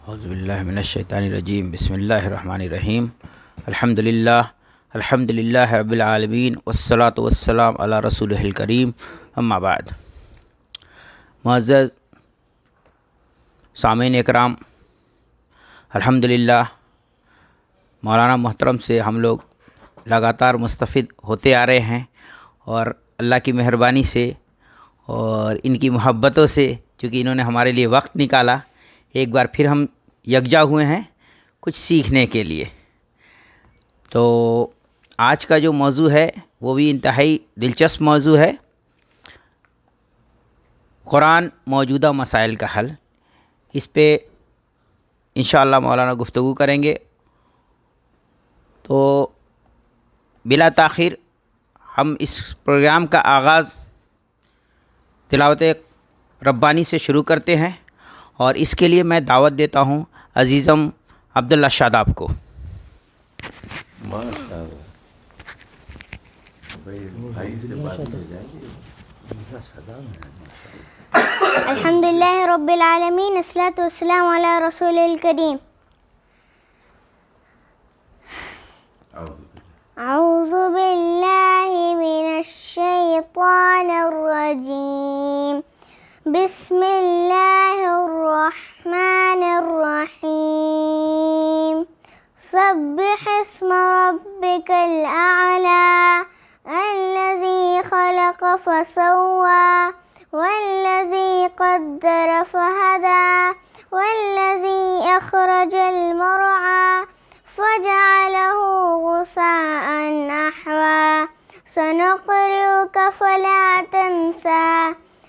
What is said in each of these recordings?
اعوذ باللہ من الشیطان الرجیم بسم اللہ الرحمن الرحیم الحمد للہ رب العالمین والصلاة والسلام علی رسولہ الکریم اما بعد. معزز سامعین اکرام، الحمد للہ مولانا محترم سے ہم لوگ لگاتار مستفید ہوتے آ رہے ہیں، اور اللہ کی مہربانی سے اور ان کی محبتوں سے، چونکہ انہوں نے ہمارے لیے وقت نکالا، ایک بار پھر ہم یکجا ہوئے ہیں کچھ سیکھنے کے لیے. تو آج کا جو موضوع ہے وہ بھی انتہائی دلچسپ موضوع ہے، قرآن موجودہ مسائل کا حل. اس پہ انشاءاللہ مولانا گفتگو کریں گے. تو بلا تاخیر ہم اس پروگرام کا آغاز تلاوت ربانی سے شروع کرتے ہیں، اور اس کے لیے میں دعوت دیتا ہوں عزیزم عبداللہ شاداب کو. الحمدللہ رب العالمین، الصلاۃ والسلام علی رسول الکریم. اعوذ باللہ من الشیطان الرجیم، بسم اللہ الرحمن الرحیم. سبح اسم ربک الاعلی الذی خلق فسوی والذی قدر فہدی والذی اخرج المرعی فجعلہ غثاء احوی. سنقرئک فلا تنسى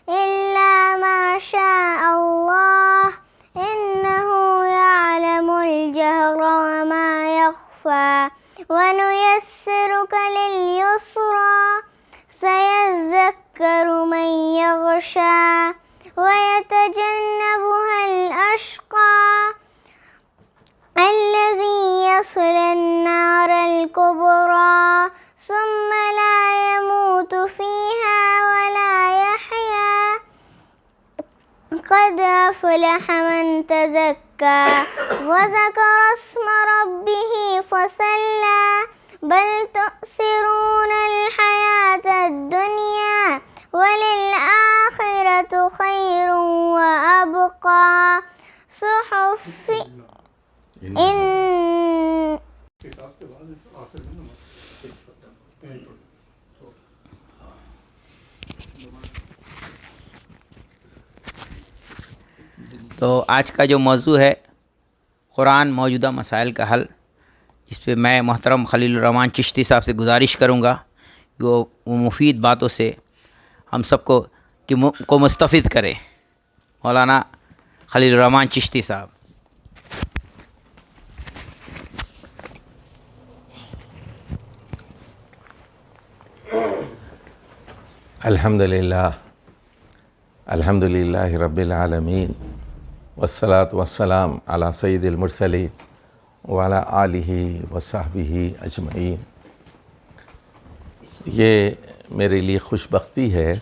إلا ما شاء الله إنه يعلم الجهر وما يخفى. ونيسرك لليسرى سيذكر من يخشى ويتجنبها الأشقى الذي يصلى النار الكبرى ثم لا يموت فيها ولا يحيا. قد أفلح من تزكى وذكر اسم ربه فصلى. بل تؤثرون الحياة الدنيا وللآخرة خير وأبقى. صحف تو آج کا جو موضوع ہے قرآن موجودہ مسائل کا حل، اس پہ میں محترم خلیل الرحمن چشتی صاحب سے گزارش کروں گا کہ وہ مفید باتوں سے ہم سب کو مستفید کرے. مولانا خلیل الرحمن چشتی صاحب. الحمدللہ رب العالمین، والصلاة والسلام علی سید المرسلین وعلی آلہ وصحبہ اجمعین. یہ میرے لیے خوش بختی ہے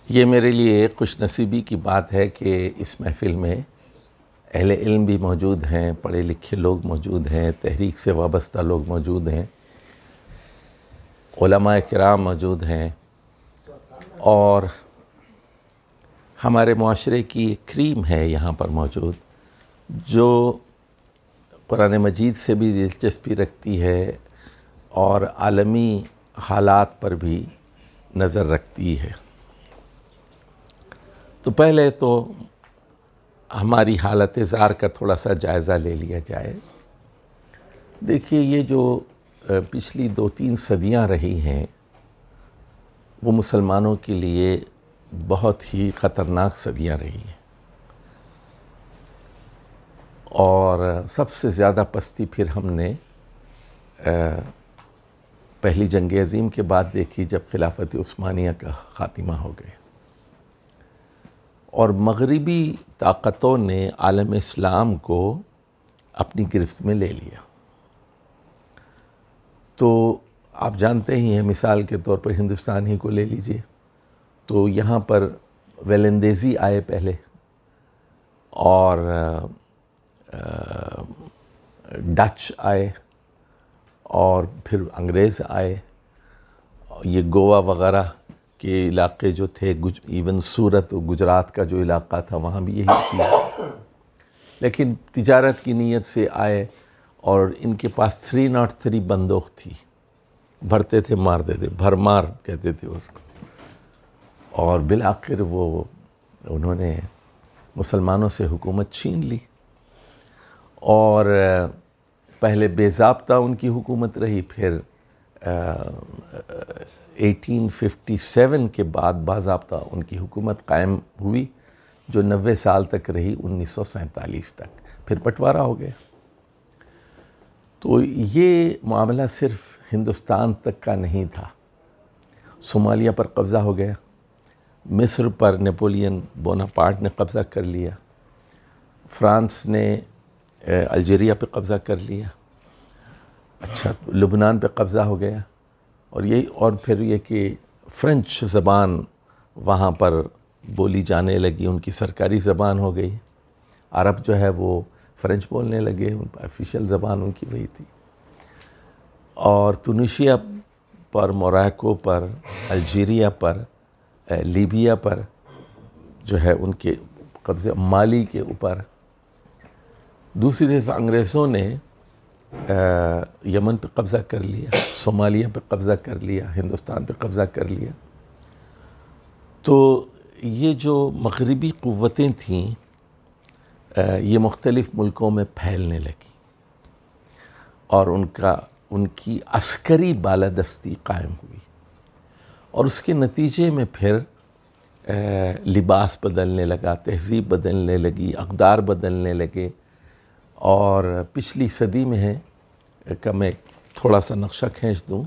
یہ میرے لیے خوش نصیبی کی بات ہے کہ اس محفل میں اہل علم بھی موجود ہیں، پڑھے لکھے لوگ موجود ہیں، تحریک سے وابستہ لوگ موجود ہیں، علماء کرام موجود ہیں، اور ہمارے معاشرے کی ایک کریم ہے یہاں پر موجود، جو قرآن مجید سے بھی دلچسپی رکھتی ہے اور عالمی حالات پر بھی نظر رکھتی ہے. تو پہلے تو ہماری حالت زار کا تھوڑا سا جائزہ لے لیا جائے. دیکھیے، یہ جو پچھلی 2-3 صدیاں رہی ہیں وہ مسلمانوں کے لیے بہت ہی خطرناک صدیاں رہی ہیں، اور سب سے زیادہ پستی پھر ہم نے پہلی جنگ عظیم کے بعد دیکھی جب خلافت عثمانیہ کا خاتمہ ہو گیا اور مغربی طاقتوں نے عالم اسلام کو اپنی گرفت میں لے لیا. تو آپ جانتے ہی ہیں، مثال کے طور پر ہندوستان ہی کو لے لیجئے، تو یہاں پر ویلندیزی آئے پہلے، اور ڈچ آئے، اور پھر انگریز آئے. یہ گوا وغیرہ کے علاقے جو تھے، ایون سورت و گجرات کا جو علاقہ تھا وہاں بھی یہی تھی، لیکن تجارت کی نیت سے آئے اور ان کے پاس 303 بندوق تھی، بھرتے تھے مار دیتے، بھرمار کہتے تھے اس کو. اور بالآخر انہوں نے مسلمانوں سے حکومت چھین لی، اور پہلے بے ضابطہ ان کی حکومت رہی، پھر 1857 کے بعد باضابطہ ان کی حکومت قائم ہوئی جو 90 سال تک رہی، 1947 تک، پھر بٹوارا ہو گیا. تو یہ معاملہ صرف ہندوستان تک کا نہیں تھا. صومالیہ پر قبضہ ہو گیا، مصر پر نیپولین بوناپارٹ نے قبضہ کر لیا، فرانس نے الجیریا پہ قبضہ کر لیا، اچھا لبنان پہ قبضہ ہو گیا، اور پھر یہ کہ فرینچ زبان وہاں پر بولی جانے لگی، ان کی سرکاری زبان ہو گئی. عرب جو ہے وہ فرینچ بولنے لگے، آفیشیل زبان ان کی وہی تھی. اور تونسیا پر، موراکو پر، الجیریا پر، لیبیا پر جو ہے ان کے قبضے، مالی کے اوپر. دوسری طرف انگریزوں نے یمن پہ قبضہ کر لیا، صومالیہ پہ قبضہ کر لیا، ہندوستان پہ قبضہ کر لیا. تو یہ جو مغربی قوتیں تھیں یہ مختلف ملکوں میں پھیلنے لگی، اور ان کی عسکری بالادستی قائم ہوئی، اور اس کے نتیجے میں پھر لباس بدلنے لگا، تہذیب بدلنے لگی، اقدار بدلنے لگے. اور پچھلی صدی میں ہے کہ میں تھوڑا سا نقشہ کھینچ دوں.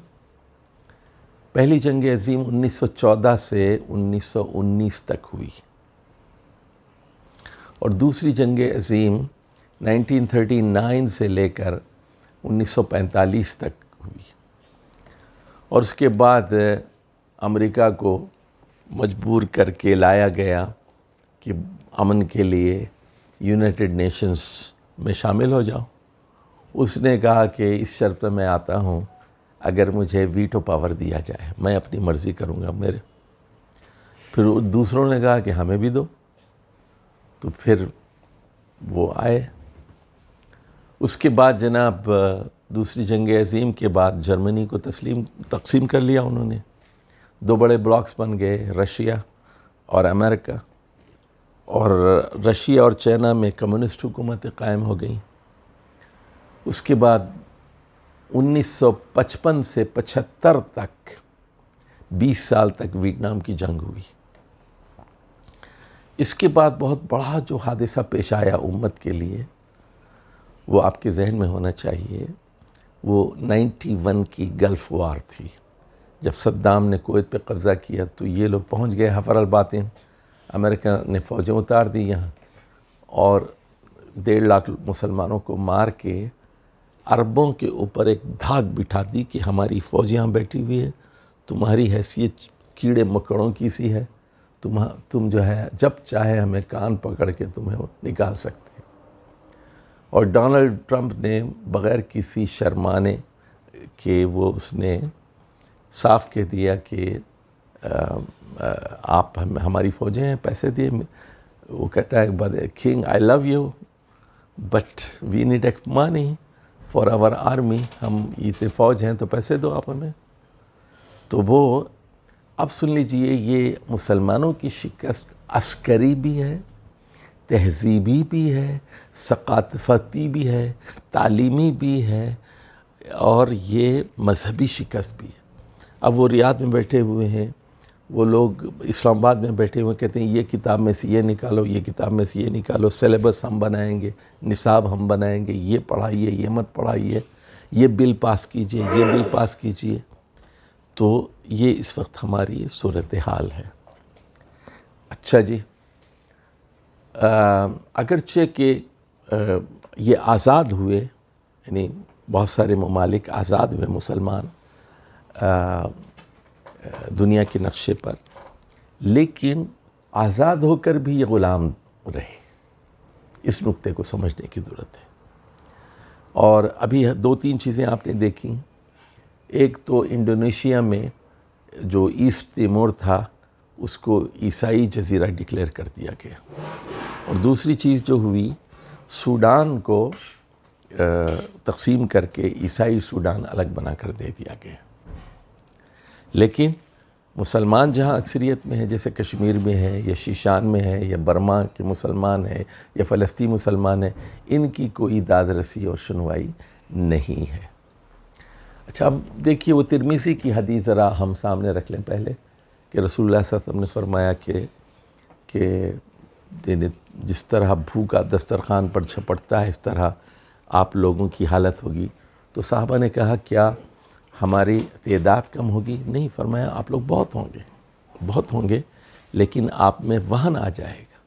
پہلی جنگ عظیم 1914 سے 1919 تک ہوئی، اور دوسری جنگ عظیم 1939 سے لے کر 1945 تک ہوئی. اور اس کے بعد امریکہ کو مجبور کر کے لایا گیا کہ امن کے لیے یونائٹڈ نیشنز میں شامل ہو جاؤ. اس نے کہا کہ اس شرط میں آتا ہوں اگر مجھے ویٹو پاور دیا جائے، میں اپنی مرضی کروں گا. پھر دوسروں نے کہا کہ ہمیں بھی دو، تو پھر وہ آئے. اس کے بعد جناب دوسری جنگ عظیم کے بعد جرمنی کو تقسیم کر لیا انہوں نے. 2 بڑے بلاکس بن گئے، رشیا اور امریکہ. اور رشیا اور چائنا میں کمیونسٹ حکومتیں قائم ہو گئیں. اس کے بعد 1955 سے 75 تک 20 سال تک ویتنام کی جنگ ہوئی. اس کے بعد بہت بڑا جو حادثہ پیش آیا امت کے لیے، وہ آپ کے ذہن میں ہونا چاہیے، وہ 91 کی گلف وار تھی. جب صدام نے کویت پہ قبضہ کیا تو یہ لوگ پہنچ گئے حفر الباطن، امریکہ نے فوجیں اتار دی یہاں، اور 1.5 لاکھ مسلمانوں کو مار کے عربوں کے اوپر ایک دھاک بٹھا دی کہ ہماری فوج یہاں بیٹھی ہوئی ہے، تمہاری حیثیت کیڑے مکڑوں کی سی ہے، تم جو ہے جب چاہے ہمیں کان پکڑ کے تمہیں نکال سکتے ہیں. اور ڈونلڈ ٹرمپ نے بغیر کسی شرمانے کہ وہ اس نے صاف کہہ دیا کہ آپ ہماری فوجیں ہیں، پیسے دیے. وہ کہتا ہے king I love you but we need money for our army, ہم یہ فوج ہیں تو پیسے دو آپ ہمیں. تو وہ اب سن لیجئے، یہ مسلمانوں کی شکست عسکری بھی ہے، تہذیبی بھی ہے، ثقافتی بھی ہے، تعلیمی بھی ہے، اور یہ مذہبی شکست بھی ہے. اب وہ ریاض میں بیٹھے ہوئے ہیں، وہ لوگ اسلام آباد میں بیٹھے ہوئے کہتے ہیں یہ کتاب میں سے یہ نکالو، یہ کتاب میں سے یہ نکالو، سلیبس ہم بنائیں گے، نصاب ہم بنائیں گے، یہ پڑھائیے، یہ مت پڑھائیے، یہ بل پاس کیجئے، یہ بل پاس کیجئے. تو یہ اس وقت ہماری صورتحال ہے۔ اچھا جی، اگرچہ کہ یہ آزاد ہوئے، یعنی بہت سارے ممالک آزاد ہوئے مسلمان دنیا کے نقشے پر، لیکن آزاد ہو کر بھی یہ غلام رہے۔ اس نقطے کو سمجھنے کی ضرورت ہے۔ اور ابھی 2-3 چیزیں آپ نے دیکھی۔ ایک تو انڈونیشیا میں جو ایسٹ تیمور تھا اس کو عیسائی جزیرہ ڈکلیئر کر دیا گیا، اور دوسری چیز جو ہوئی، سوڈان کو تقسیم کر کے عیسائی سوڈان الگ بنا کر دے دیا گیا۔ لیکن مسلمان جہاں اکثریت میں ہیں، جیسے کشمیر میں ہے یا شیشان میں ہے یا برما کے مسلمان ہیں یا فلسطین مسلمان ہیں، ان کی کوئی داد رسی اور سنوائی نہیں ہے۔ اچھا، اب دیکھیے وہ ترمذی کی حدیث ذرا ہم سامنے رکھ لیں پہلے، کہ رسول اللہ صلی اللہ علیہ وسلم نے فرمایا کہ جس طرح بھوکا دسترخوان پر جھپٹتا ہے اس طرح آپ لوگوں کی حالت ہوگی۔ تو صحابہ نے کہا کیا ہماری تعداد کم ہوگی؟ نہیں، فرمایا آپ لوگ بہت ہوں گے، لیکن آپ میں وہن آ جائے گا،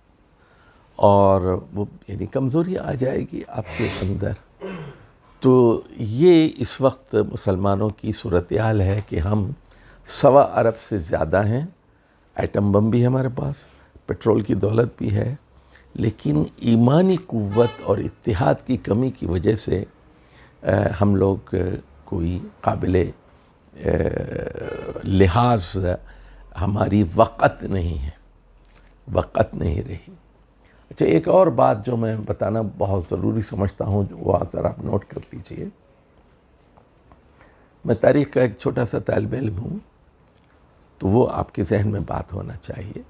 اور وہ یعنی کمزوری آ جائے گی آپ کے اندر۔ تو یہ اس وقت مسلمانوں کی صورتحال ہے کہ ہم 1.25 ارب سے زیادہ ہیں، ایٹم بم بھی ہے ہمارے پاس، پیٹرول کی دولت بھی ہے، لیکن ایمانی قوت اور اتحاد کی کمی کی وجہ سے ہم لوگ کوئی قابل لحاظ ہماری وقت نہیں رہی۔ اچھا، ایک اور بات جو میں بتانا بہت ضروری سمجھتا ہوں، وہ ذرا آپ نوٹ کر لیجئے۔ میں تاریخ کا ایک چھوٹا سا طالب علم ہوں، تو وہ آپ کے ذہن میں بات ہونا چاہیے۔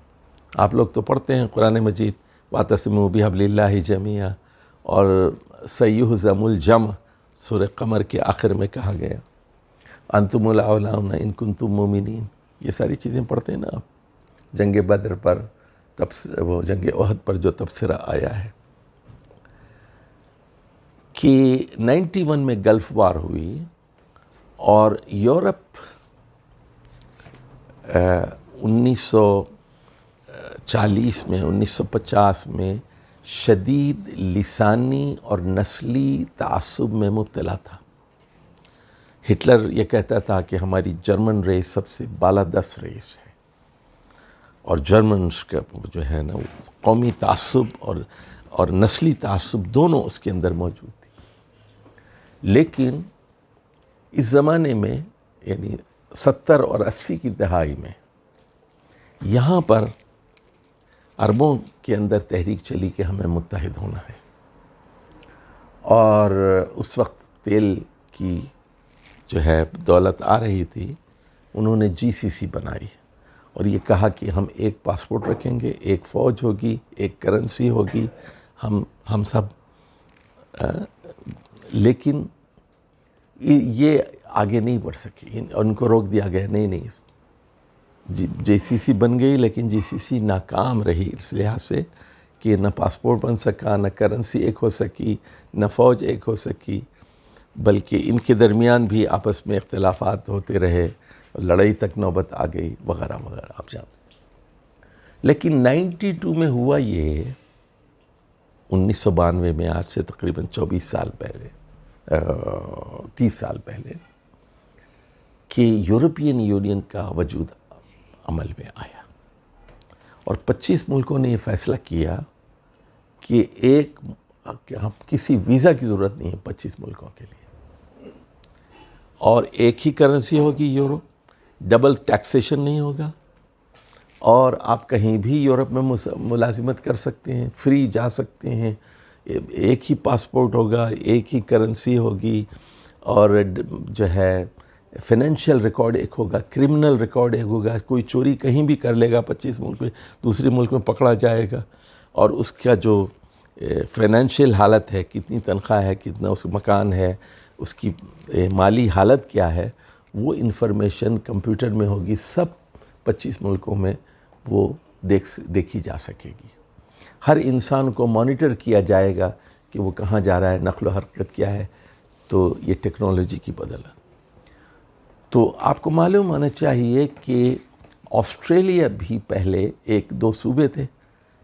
آپ لوگ تو پڑھتے ہیں قرآن مجید، وَاعْتَصِمُوا بِحَبْلِ اللَّهِ جَمِيعًا، اور سَيُهْزَمُ الْجَمْعُ سورہ قمر کے آخر میں کہا گیا انتم الاعلون ان کنتم مومنین، یہ ساری چیزیں پڑھتے ہیں نا آپ۔ جنگ بدر پر وہ جنگ احد پر جو تبصرہ آیا ہے کہ 91 میں گلف وار ہوئی، اور یورپ 1940 میں 1950 میں شدید لسانی اور نسلی تعصب میں مبتلا تھا۔ ہٹلر یہ کہتا تھا کہ ہماری جرمن ریس سب سے بالادست ریس ہے، اور جرمنس کا جو ہے نا قومی تعصب اور نسلی تعصب دونوں اس کے اندر موجود تھی۔ لیکن اس زمانے میں یعنی 70 اور 80 کی دہائی میں یہاں پر عربوں کے اندر تحریک چلی کہ ہمیں متحد ہونا ہے، اور اس وقت تیل کی جو ہے دولت آ رہی تھی، انہوں نے GCC بنائی، اور یہ کہا کہ ہم ایک پاسپورٹ رکھیں گے، ایک فوج ہوگی، ایک کرنسی ہوگی، ہم سب لیکن یہ آگے نہیں بڑھ سکی، ان کو روک دیا گیا۔ نہیں، GCC بن گئی، لیکن GCC ناکام رہی اس لحاظ سے کہ نہ پاسپورٹ بن سکا، نہ کرنسی ایک ہو سکی، نہ فوج ایک ہو سکی، بلکہ ان کے درمیان بھی آپس میں اختلافات ہوتے رہے، لڑائی تک نوبت آ گئی، وغیرہ وغیرہ آپ جانتے۔ لیکن 92 میں ہوا یہ، 1992 میں، آج سے تقریباً 24 سال پہلے، 30 سال پہلے، کہ یورپین یونین کا وجود عمل میں آیا، اور 25 ملکوں نے یہ فیصلہ کیا کہ کسی ویزا کی ضرورت نہیں ہے 25 ملکوں کے لیے، اور ایک ہی کرنسی ہوگی یورو، ڈبل ٹیکسیشن نہیں ہوگا، اور آپ کہیں بھی یورپ میں ملازمت کر سکتے ہیں، فری جا سکتے ہیں، ایک ہی پاسپورٹ ہوگا، ایک ہی کرنسی ہوگی، اور جو ہے فائنینشیل ریکارڈ ایک ہوگا، کرمنل ریکارڈ ایک ہوگا، کوئی چوری کہیں بھی کر لے گا 25 ملک میں، دوسرے ملک میں پکڑا جائے گا، اور اس کا جو فائنینشیل حالت ہے، کتنی تنخواہ ہے، کتنا اس مکان ہے، اس کی مالی حالت کیا ہے، وہ انفارمیشن کمپیوٹر میں ہوگی، سب 25 ملکوں میں وہ دیکھی جا سکے گی۔ ہر انسان کو مانیٹر کیا جائے گا کہ وہ کہاں جا رہا ہے، نقل و حرکت کیا ہے۔ تو یہ ٹیکنالوجی کی بدولت۔ تو آپ کو معلوم ہونا چاہیے کہ آسٹریلیا بھی پہلے 1-2 صوبے تھے،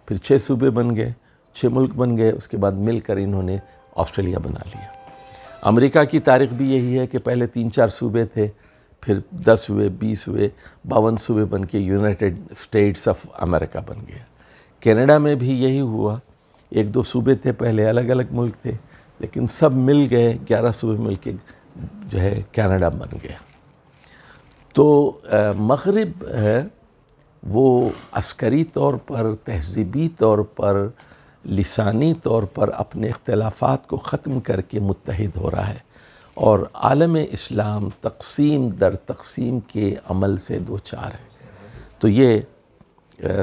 پھر 6 صوبے بن گئے، 6 ملک بن گئے، اس کے بعد مل کر انہوں نے آسٹریلیا بنا لیا۔ امریکہ کی تاریخ بھی یہی ہے کہ پہلے 3-4 صوبے تھے، پھر 10 ہوئے، 20 ہوئے، 52 صوبے بن کے یونائٹڈ اسٹیٹس آف امریکہ بن گیا۔ کینیڈا میں بھی یہی ہوا، 1-2 صوبے تھے پہلے، الگ الگ ملک تھے، لیکن سب مل گئے، 11 صوبے مل کے جو ہے کینیڈا بن گیا۔ تو مغرب ہے وہ عسکری طور پر، تہذیبی طور پر، لسانی طور پر اپنے اختلافات کو ختم کر کے متحد ہو رہا ہے، اور عالم اسلام تقسیم در تقسیم کے عمل سے دوچار ہے۔ تو یہ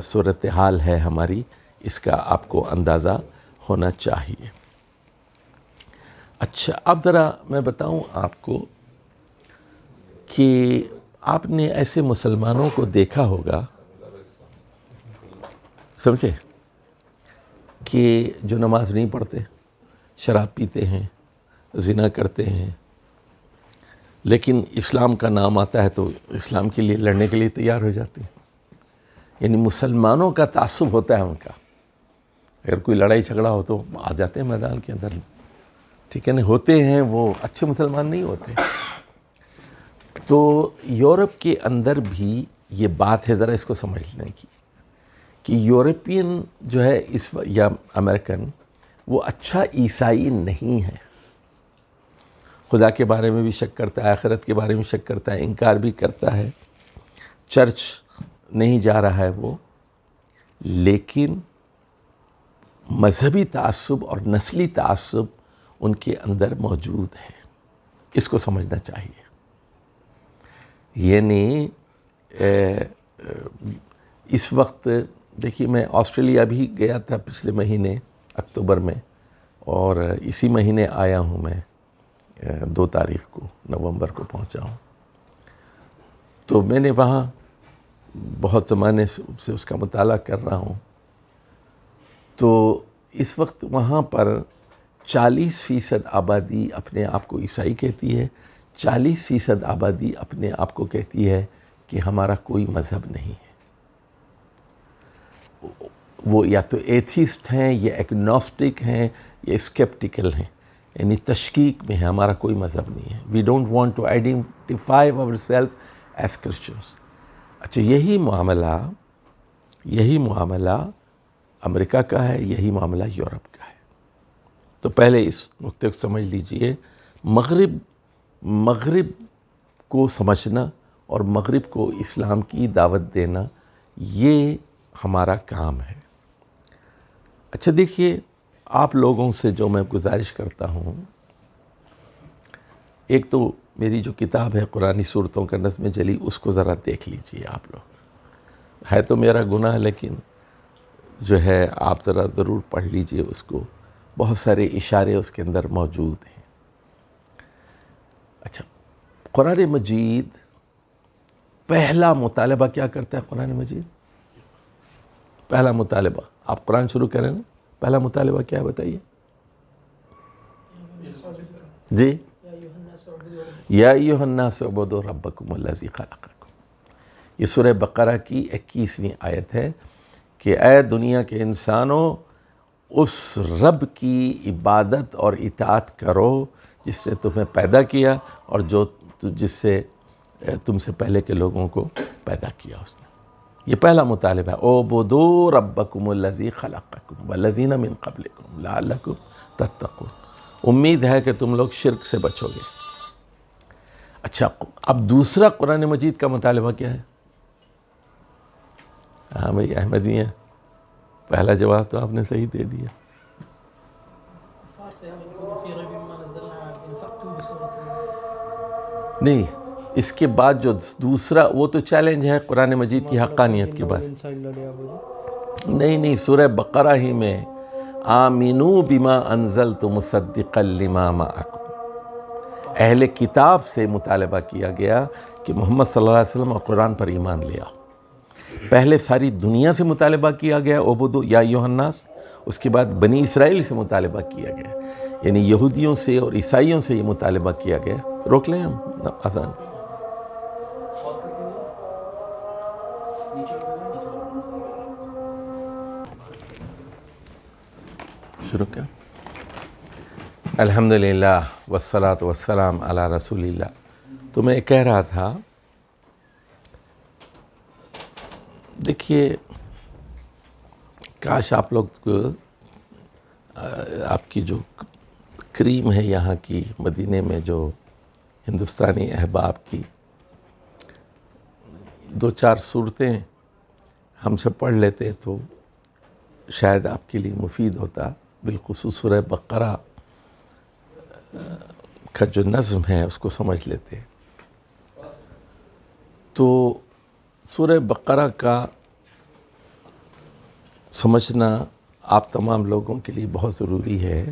صورتحال ہے ہماری، اس کا آپ کو اندازہ ہونا چاہیے۔ اچھا، اب ذرا میں بتاؤں آپ کو کہ آپ نے ایسے مسلمانوں کو دیکھا ہوگا، سمجھے، کہ جو نماز نہیں پڑھتے، شراب پیتے ہیں، زنا کرتے ہیں، لیکن اسلام کا نام آتا ہے تو اسلام کے لیے لڑنے کے لیے تیار ہو جاتے ہیں۔ یعنی مسلمانوں کا تعصب ہوتا ہے ان کا، اگر کوئی لڑائی جھگڑا ہو تو آ جاتے ہیں میدان کے اندر، ٹھیک ہے نا، ہوتے ہیں، وہ اچھے مسلمان نہیں ہوتے۔ تو یورپ کے اندر بھی یہ بات ہے، ذرا اس کو سمجھنے کی، کہ یورپین جو ہے یا امریکن، وہ اچھا عیسائی نہیں ہے، خدا کے بارے میں بھی شک کرتا ہے، آخرت کے بارے میں شک کرتا ہے، انکار بھی کرتا ہے، چرچ نہیں جا رہا ہے وہ، لیکن مذہبی تعصب اور نسلی تعصب ان کے اندر موجود ہے، اس کو سمجھنا چاہیے۔ یعنی اس وقت دیکھیے، میں آسٹریلیا بھی گیا تھا پچھلے مہینے اکتوبر میں، اور اسی مہینے آیا ہوں میں 2 تاریخ کو، نومبر کو پہنچا ہوں۔ تو میں نے وہاں بہت زمانے سے اس کا مطالعہ کر رہا ہوں، تو اس وقت وہاں پر 40% آبادی اپنے آپ کو عیسائی کہتی ہے، 40% آبادی اپنے آپ کو کہتی ہے کہ ہمارا کوئی مذہب نہیں ہے۔ وہ یا تو ایتھیسٹ ہیں، یا ایگنوسٹک ہیں، یا اسکیپٹیکل ہیں، یعنی تشکیک میں ہے، ہمارا کوئی مذہب نہیں ہے۔ We don't want to identify our self as Christians. اچھا، یہی معاملہ امریکہ کا ہے، یہی معاملہ یورپ کا ہے۔ تو پہلے اس نقطے کو سمجھ لیجئے، مغرب کو سمجھنا اور مغرب کو اسلام کی دعوت دینا، یہ ہمارا کام ہے۔ اچھا دیکھیے، آپ لوگوں سے جو میں گزارش کرتا ہوں، ایک تو میری جو کتاب ہے قرآنی صورتوں کا نظم جلی، اس کو ذرا دیکھ لیجئے آپ لوگ۔ ہے تو میرا گناہ، لیکن جو ہے آپ ذرا ضرور پڑھ لیجئے اس کو، بہت سارے اشارے اس کے اندر موجود ہیں۔ اچھا، قرآن مجید پہلا مطالبہ کیا کرتا ہے؟ قرآن مجید پہلا مطالبہ، آپ قرآن شروع کریں نا، پہلا مطالبہ کیا ہے بتائیے جی؟ یا ایھا الناس اعبدوا ربکم الذی خلقکم۔ یہ سورہ بقرہ کی 21ویں آیت ہے کہ اے دنیا کے انسانوں، اس رب کی عبادت اور اطاعت کرو جس نے تمہیں پیدا کیا، اور جس سے تم سے پہلے کے لوگوں کو پیدا کیا اس نے۔ یہ پہلا مطالبہ ہے، اعبدوا ربکم الذی خلقکم والذین من قبلکم لعلکم تتقون۔ امید ہے کہ تم لوگ شرک سے بچو گے۔ اچھا، اب دوسرا قرآن مجید کا مطالبہ کیا ہے؟ ہاں بھائی، احمدی ہیں، پہلا جواب تو آپ نے صحیح دے دیا۔ نہیں، اس کے بعد جو دوسرا، وہ تو چیلنج ہے قرآن مجید کی حقانیت کے بعد۔ نہیں، سورہ بقرہ ہی میں آمنوا بما انزلت مصدقا لما معکم، اہل کتاب سے مطالبہ کیا گیا کہ محمد صلی اللہ علیہ وسلم اور قرآن پر ایمان لے آؤ۔ پہلے ساری دنیا سے مطالبہ کیا گیا، اعبدوا یا ایھا الناس، اس کے بعد بنی اسرائیل سے مطالبہ کیا گیا، یعنی یہودیوں سے اور عیسائیوں سے یہ مطالبہ کیا گیا۔ روک لیں ہم آسان، شروع کر. الحمدللہ والصلاۃ والسلام علی رسول اللہ. تو میں کہہ رہا تھا، دیکھیے کاش آپ لوگ کو آپ کی جو کریم ہے یہاں کی مدینے میں جو ہندوستانی احباب کی 2-4 صورتیں ہم سے پڑھ لیتے تو شاید آپ کے لیے مفید ہوتا. بالخصوص سورہ بقرہ کا جو نظم ہے اس کو سمجھ لیتے. تو سورہ بقرہ کا سمجھنا آپ تمام لوگوں کے لیے بہت ضروری ہے.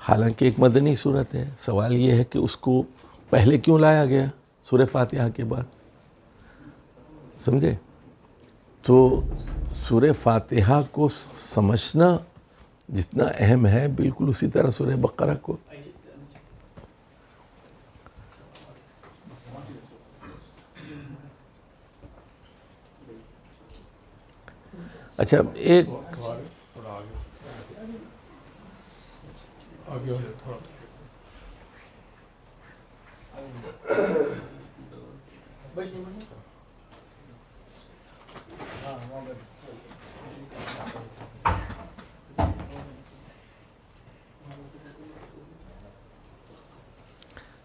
حالانکہ ایک مدنی صورت ہے. سوال یہ ہے کہ اس کو پہلے کیوں لایا گیا سورہ فاتحہ کے بعد؟ سمجھے؟ تو سورہ فاتحہ کو سمجھنا جتنا اہم ہے بالکل اسی طرح سورہ بقرہ کو. اچھا ایک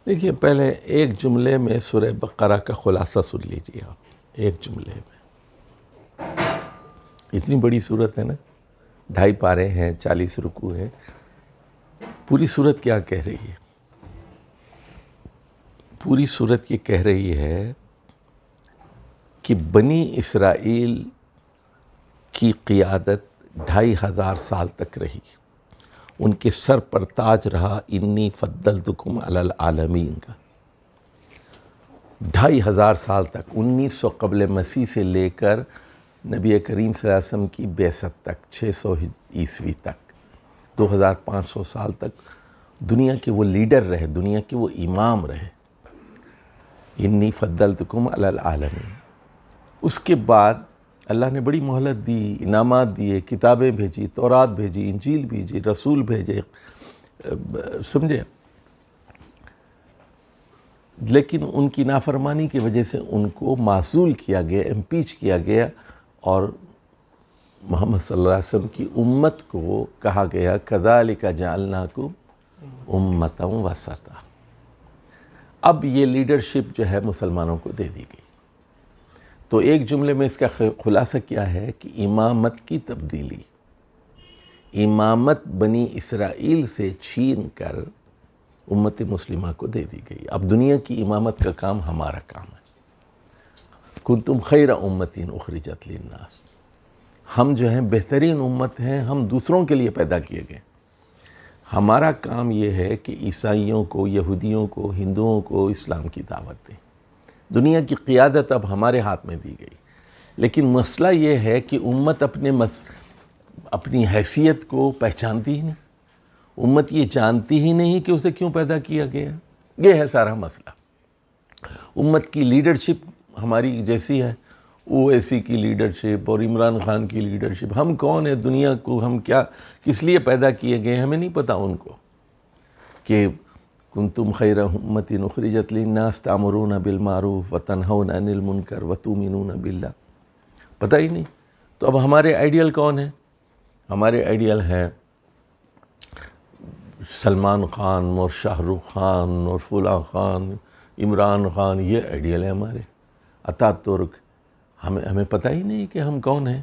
دیکھیے پہلے ایک جملے میں سورہ بقرہ کا خلاصہ سن لیجیے آپ. ایک جملے میں اتنی بڑی صورت ہے نا، 2.5 پارے ہیں، 40 رکوع ہیں. پوری صورت کیا کہہ رہی ہے؟ پوری صورت یہ کہہ رہی ہے کہ بنی اسرائیل کی قیادت 2500 سال تک رہی. ان کے سر پر تاج رہا انی فضلتکم علی العالمین کا. 2500 سال تک، 1900 قبل مسیح سے لے کر نبی کریم صلی اللہ علیہ وسلم کی بعثت تک، 600 عیسوی تک، 2500 سال تک دنیا کے وہ لیڈر رہے، دنیا کے وہ امام رہے. انی فضلتکم علی العالمین. اس کے بعد اللہ نے بڑی مہلت دی، انعامات دیے، کتابیں بھیجی، تورات بھیجی، انجیل بھیجی، رسول بھیجے، سمجھے. لیکن ان کی نافرمانی کی وجہ سے ان کو معزول کیا گیا، امپیچ کیا گیا، اور محمد صلی اللہ علیہ وسلم کی امت کو کہا گیا کذالک جعلناکم امۃ وسطا. اب یہ لیڈرشپ جو ہے مسلمانوں کو دے دی گئی. تو ایک جملے میں اس کا خلاصہ کیا ہے کہ امامت کی تبدیلی، امامت بنی اسرائیل سے چھین کر امت مسلمہ کو دے دی گئی. اب دنیا کی امامت کا کام ہمارا کام ہے. کنتم خیر امۃ اخرجت للناس. ہم جو ہیں بہترین امت ہیں، ہم دوسروں کے لیے پیدا کیے گئے. ہمارا کام یہ ہے کہ عیسائیوں کو، یہودیوں کو، ہندوؤں کو اسلام کی دعوت دیں. دنیا کی قیادت اب ہمارے ہاتھ میں دی گئی. لیکن مسئلہ یہ ہے کہ امت اپنی حیثیت کو پہچانتی ہی نہیں. امت یہ جانتی ہی نہیں کہ اسے کیوں پیدا کیا گیا. یہ ہے سارا مسئلہ. امت کی لیڈرشپ ہماری جیسی ہے، اویسی کی لیڈرشپ اور عمران خان کی لیڈرشپ. ہم کون ہیں؟ دنیا کو ہم کیا کس لیے پیدا کیے گئے ہمیں نہیں پتہ. ان کو کہ کنتم خیر امۃ اخرجت للناس تأمرون بالمعروف وتنہون عن المنکر وتؤمنون باللہ، پتہ ہی نہیں. تو اب ہمارے آئیڈیل کون ہیں؟ ہمارے آئیڈیل ہیں سلمان خان اور شاہ رخ خان اور فلاں خان، عمران خان. یہ آئیڈیل ہے ہمارے. اتاتورک. ہمیں پتہ ہی نہیں کہ ہم کون ہیں.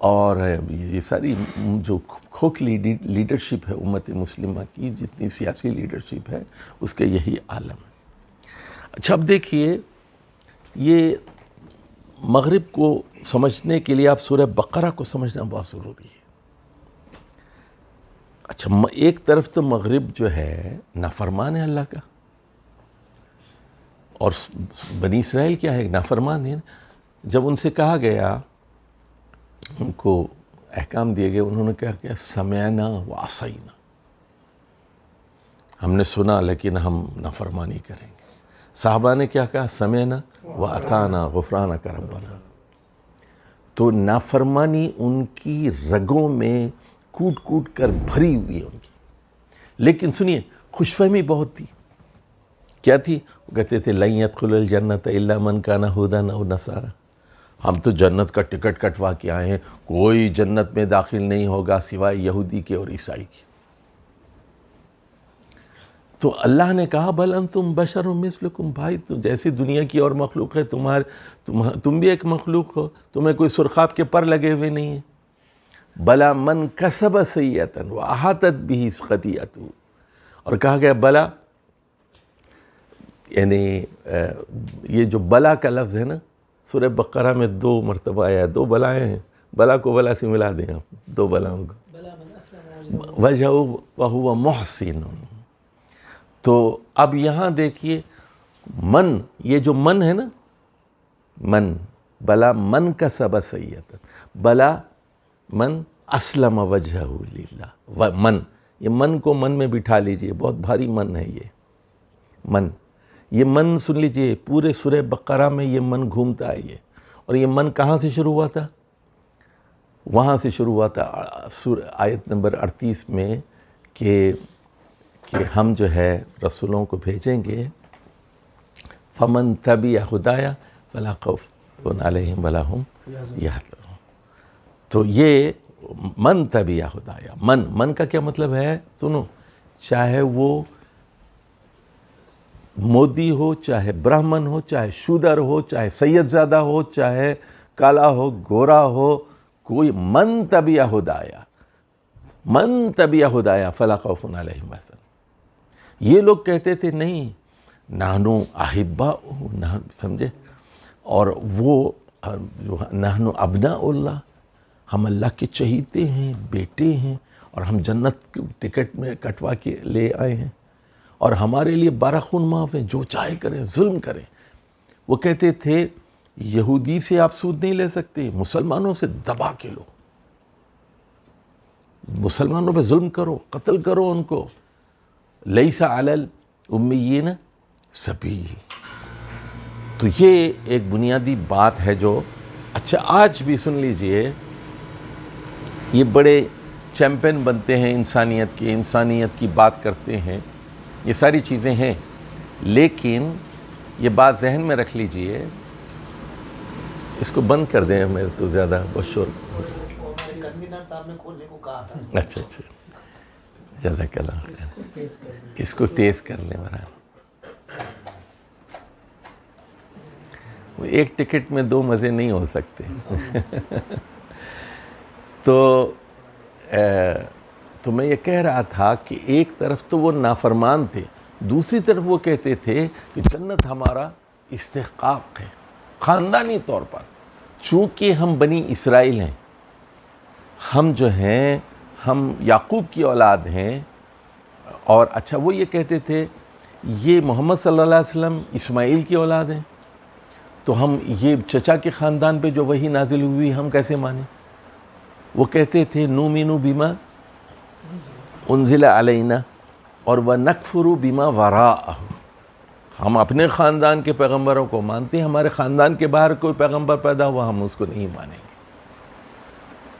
اور یہ ساری جو کھوکھلی لیڈرشپ ہے امت مسلمہ کی، جتنی سیاسی لیڈرشپ ہے، اس کے یہی عالم ہے. اچھا اب دیکھیے، یہ مغرب کو سمجھنے کے لیے آپ سورہ بقرہ کو سمجھنا بہت ضروری ہے. اچھا ایک طرف تو مغرب جو ہے نافرمان ہے اللہ کا، اور بنی اسرائیل کیا ہے؟ نافرمان ہے. جب ان سے کہا گیا، ان کو احکام دیے گئے، انہوں نے کہا کہ سمعنا وعصینا، ہم نے سنا لیکن ہم نافرمانی کریں گے. صحابہ نے کیا کہا؟ سمعنا واطعنا غفرانک ربنا. تو نافرمانی ان کی رگوں میں کوٹ کوٹ کر بھری ہوئی ہے ان کی. لیکن سنیے خوش فہمی بہت تھی. کیا تھی؟ وہ کہتے تھے لن يدخل الجنت الا من کان ہودا او نصارا. ہم تو جنت کا ٹکٹ کٹوا کے آئے ہیں, کوئی جنت میں داخل نہیں ہوگا سوائے یہودی کے اور عیسائی کے. تو اللہ نے کہا بل انتم بشر مثلکم, بھائی تو جیسی دنیا کی اور مخلوق ہے تم بھی ایک مخلوق ہو, تمہیں کوئی سرخاب کے پر لگے ہوئے نہیں ہیں. بلا من کسب سیئۃ واحاطت بہ خطیئتہ, اور کہا گیا بلا, یعنی یہ جو بلا کا لفظ ہے نا سورہ بقرہ میں 2 مرتبہ آیا ہے, 2 بلائیں ہیں, بلا کو بلا سے ملا دیں آپ, 2 بلاؤں کو, وجہ وہو محسن. تو اب یہاں دیکھیے من, یہ جو من ہے نا, من بلا من کسب سیئۃ, بلا من اسلم وجہہ للہ. من, یہ من کو من میں بٹھا لیجئے, بہت بھاری من ہے یہ من. یہ من سن لیجئے پورے سورہ بقرہ میں یہ من گھومتا ہے یہ. اور یہ من کہاں سے شروع ہوا تھا؟ وہاں سے شروع ہوا تھا آیت نمبر 38 میں کہ ہم جو ہے رسولوں کو بھیجیں گے, فمن تبع ہدایا فلا خوف علیہم ولا ہم یحزنون. تو یہ من تبع ہدایا, من کا کیا مطلب ہے؟ سنو, چاہے وہ مودی ہو, چاہے برہمن ہو, چاہے شودر ہو, چاہے سید زادہ ہو, چاہے کالا ہو, گورا ہو, کوئی من تبع ہدایا, من تبع ہدایا فلا خوف علیہم ولا ہم. یہ لوگ کہتے تھے نہیں نحنو احباء, سمجھے, اور وہ نحنو ابناء اللہ, ہم اللہ کے چہیتے ہیں, بیٹے ہیں, اور ہم جنت ٹکٹ میں کٹوا کے لے آئے ہیں, اور ہمارے لیے 12 خون معاف ہیں, جو چاہے کریں, ظلم کریں. وہ کہتے تھے یہودی سے آپ سود نہیں لے سکتے, مسلمانوں سے دبا کے لو, مسلمانوں پہ ظلم کرو, قتل کرو ان کو. لیس علی الامیین سبیل. تو یہ ایک بنیادی بات ہے جو, اچھا آج بھی سن لیجئے, یہ بڑے چیمپئن بنتے ہیں انسانیت کی بات کرتے ہیں, یہ ساری چیزیں ہیں, لیکن یہ بات ذہن میں رکھ لیجئے, اس کو بند کر دیں, میرے تو زیادہ بہت شور. کنوینر صاحب نے کھولنے کو کہا تھا. اچھا زیادہ کلام, اس کو تیز کر لیں ورنہ وہ ایک ٹکٹ میں 2 مزے نہیں ہو سکتے. تو میں یہ کہہ رہا تھا کہ ایک طرف تو وہ نافرمان تھے, دوسری طرف وہ کہتے تھے کہ جنت ہمارا استحقاق ہے خاندانی طور پر, چونکہ ہم بنی اسرائیل ہیں, ہم جو ہیں ہم یعقوب کی اولاد ہیں. اور اچھا وہ یہ کہتے تھے یہ محمد صلی اللہ علیہ وسلم اسماعیل کی اولاد ہیں, تو ہم یہ چچا کے خاندان پہ جو وحی نازل ہوئی ہم کیسے مانیں. وہ کہتے تھے نؤمن بما انزل علینا اور ونکفر بما وراءہ, ہم اپنے خاندان کے پیغمبروں کو مانتے ہیں, ہمارے خاندان کے باہر کوئی پیغمبر پیدا ہوا ہم اس کو نہیں مانیں گے.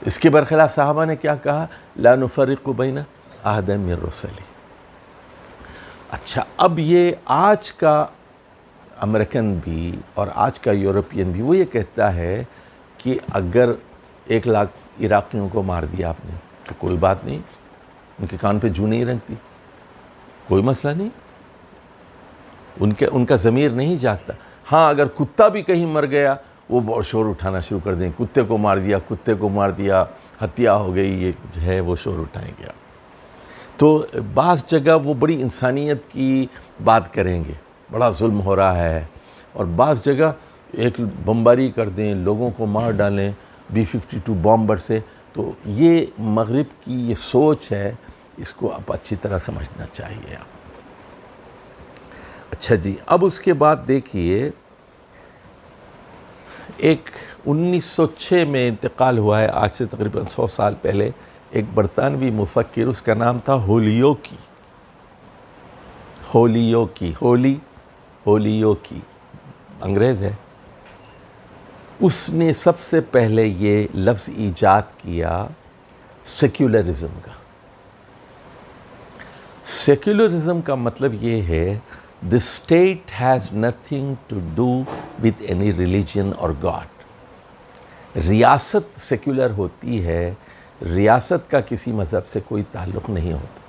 اس کے برخلاف صحابہ نے کیا کہا, لا نفرق بین احد من رسلی. اچھا اب یہ آج کا امریکن بھی اور آج کا یورپین بھی وہ یہ کہتا ہے کہ اگر 1 لاکھ عراقیوں کو مار دیا آپ نے تو کوئی بات نہیں, ان کے کان پہ جوں نہیں رنگتی, کوئی مسئلہ نہیں, ان کا ضمیر نہیں جاگتا. ہاں اگر کتا بھی کہیں مر گیا وہ بہت شور اٹھانا شروع کر دیں, کتے کو مار دیا, ہتیا ہو گئی, یہ جو ہے وہ شور اٹھائیں گے. تو بعض جگہ وہ بڑی انسانیت کی بات کریں گے, بڑا ظلم ہو رہا ہے, اور بعض جگہ ایک بمباری کر دیں, لوگوں کو مار ڈالیں B-52 بامبر سے. تو یہ مغرب کی یہ سوچ ہے, اس کو آپ اچھی طرح سمجھنا چاہیے. اچھا جی, اب اس کے بعد دیکھیے ایک 1906 میں انتقال ہوا ہے, آج سے تقریباً 100 سال پہلے, ایک برطانوی مفکر, اس کا نام تھا ہولیوکی. ہولیوکی انگریز ہے. اس نے سب سے پہلے یہ لفظ ایجاد کیا سیکولرزم کا. سیکولرزم کا مطلب یہ ہے the state has nothing to do with any religion or God. ریاست سیکولر ہوتی ہے, ریاست کا کسی مذہب سے کوئی تعلق نہیں ہوتا.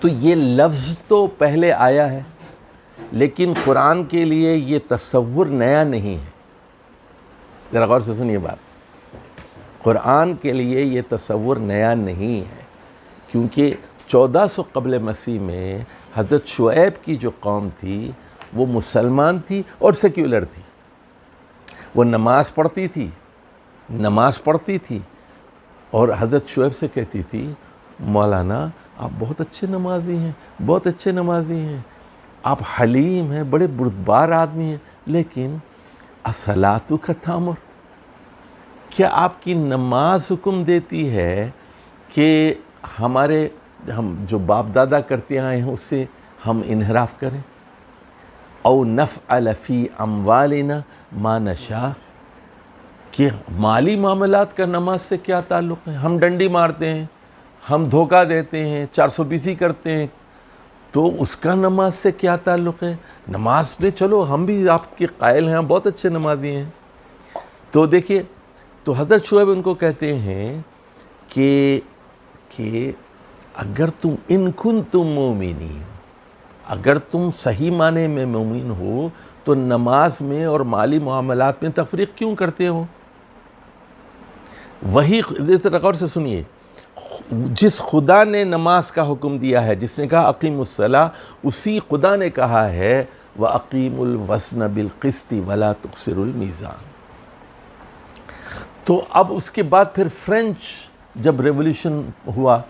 تو یہ لفظ تو پہلے آیا ہے, لیکن قرآن کے لیے یہ تصور نیا نہیں ہے. ذرا غور سے سنیے بات. قرآن کے لیے یہ تصور نیا نہیں ہے, کیونکہ 1400 قبل مسیح میں حضرت شعیب کی جو قوم تھی وہ مسلمان تھی اور سیکولر تھی. وہ نماز پڑھتی تھی اور حضرت شعیب سے کہتی تھی, مولانا آپ بہت اچھے نمازی ہیں, آپ حلیم ہیں, بڑے بردبار آدمی ہیں, لیکن الصلاۃ کا تامر, کیا آپ کی نماز حکم دیتی ہے کہ ہم جو باپ دادا کرتے آئے ہیں اس سے ہم انحراف کریں؟ او نفعل فی اموالنا ما نشاء, کہ مالی معاملات کا نماز سے کیا تعلق ہے؟ ہم ڈنڈی مارتے ہیں, ہم دھوکہ دیتے ہیں, 420 کرتے ہیں, تو اس کا نماز سے کیا تعلق ہے؟ نماز میں چلو ہم بھی آپ کے قائل ہیں, ہم بہت اچھے نمازی ہیں. تو دیکھیے, تو حضرت شعیب ان کو کہتے ہیں کہ اگر تم ان کنتم مومنین, اگر تم صحیح معنی میں مومن ہو تو نماز میں اور مالی معاملات میں تفریق کیوں کرتے ہو؟ وہی غور سے سنیے, جس خدا نے نماز کا حکم دیا ہے, جس نے کہا اقیم الصلاۃ, اسی خدا نے کہا ہے وَأَقِيمُوا الْوَزْنَ بِالْقِسْطِ وَلَا تُخْسِرُوا الْمِيزَانَ. تو اب اس کے بعد پھر فرینچ جب ریولوشن ہوا,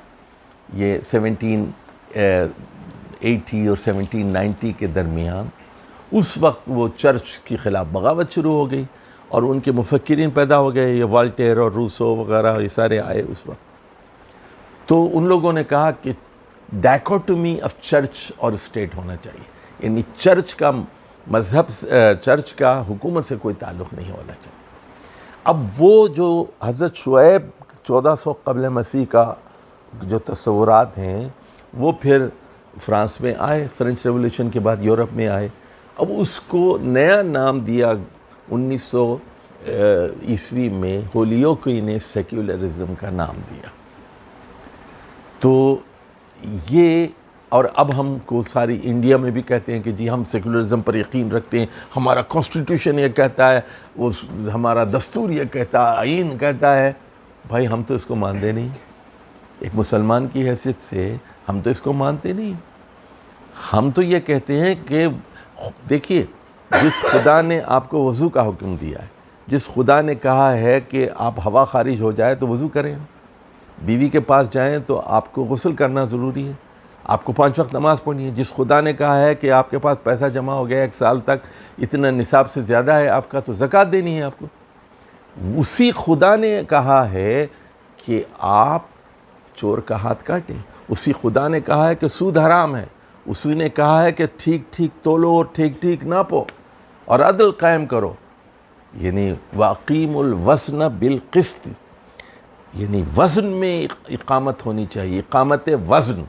یہ 1780 اور 1790 کے درمیان, اس وقت وہ چرچ کے خلاف بغاوت شروع ہو گئی اور ان کے مفکرین پیدا ہو گئے, یہ والٹیر اور روسو وغیرہ یہ سارے آئے اس وقت. تو ان لوگوں نے کہا کہ ڈائکوٹومی آف چرچ اور اسٹیٹ ہونا چاہیے, یعنی چرچ کا مذہب, چرچ کا حکومت سے کوئی تعلق نہیں ہونا چاہیے. اب وہ جو حضرت شعیب 1400 قبل مسیح کا جو تصورات ہیں وہ پھر فرانس میں آئے, فرینچ ریولوشن کے بعد یورپ میں آئے. اب اس کو نیا نام دیا 1900 عیسوی میں ہولیوکی نے سیکولرزم کا نام دیا. تو یہ, اور اب ہم کو ساری انڈیا میں بھی کہتے ہیں کہ جی ہم سیکولرزم پر یقین رکھتے ہیں, ہمارا کانسٹیٹیوشن یہ کہتا ہے, وہ ہمارا دستور یہ کہتا ہے, آئین کہتا ہے. بھائی ہم تو اس کو مانتے نہیں, ایک مسلمان کی حیثیت سے ہم تو اس کو مانتے نہیں. ہم تو یہ کہتے ہیں کہ دیکھیے, جس خدا نے آپ کو وضو کا حکم دیا ہے, جس خدا نے کہا ہے کہ آپ ہوا خارج ہو جائے تو وضو کریں, بیوی کے پاس جائیں تو آپ کو غسل کرنا ضروری ہے, آپ کو 5 وقت نماز پڑھنی ہے. جس خدا نے کہا ہے کہ آپ کے پاس پیسہ جمع ہو گیا 1 سال تک, اتنا نصاب سے زیادہ ہے آپ کا, تو زکوٰۃ دینی ہے آپ کو. اسی خدا نے کہا ہے کہ آپ چور کا ہاتھ کاٹیں. اسی خدا نے کہا ہے کہ سود حرام ہے. اسی نے کہا ہے کہ ٹھیک ٹھیک تولو اور ٹھیک ٹھیک ناپو اور عدل قائم کرو. یعنی وَأَقِيمُوا الْوَزْنَ بِالْقِسْطِ, یعنی وزن میں اقامت ہونی چاہیے. اقامت وزن,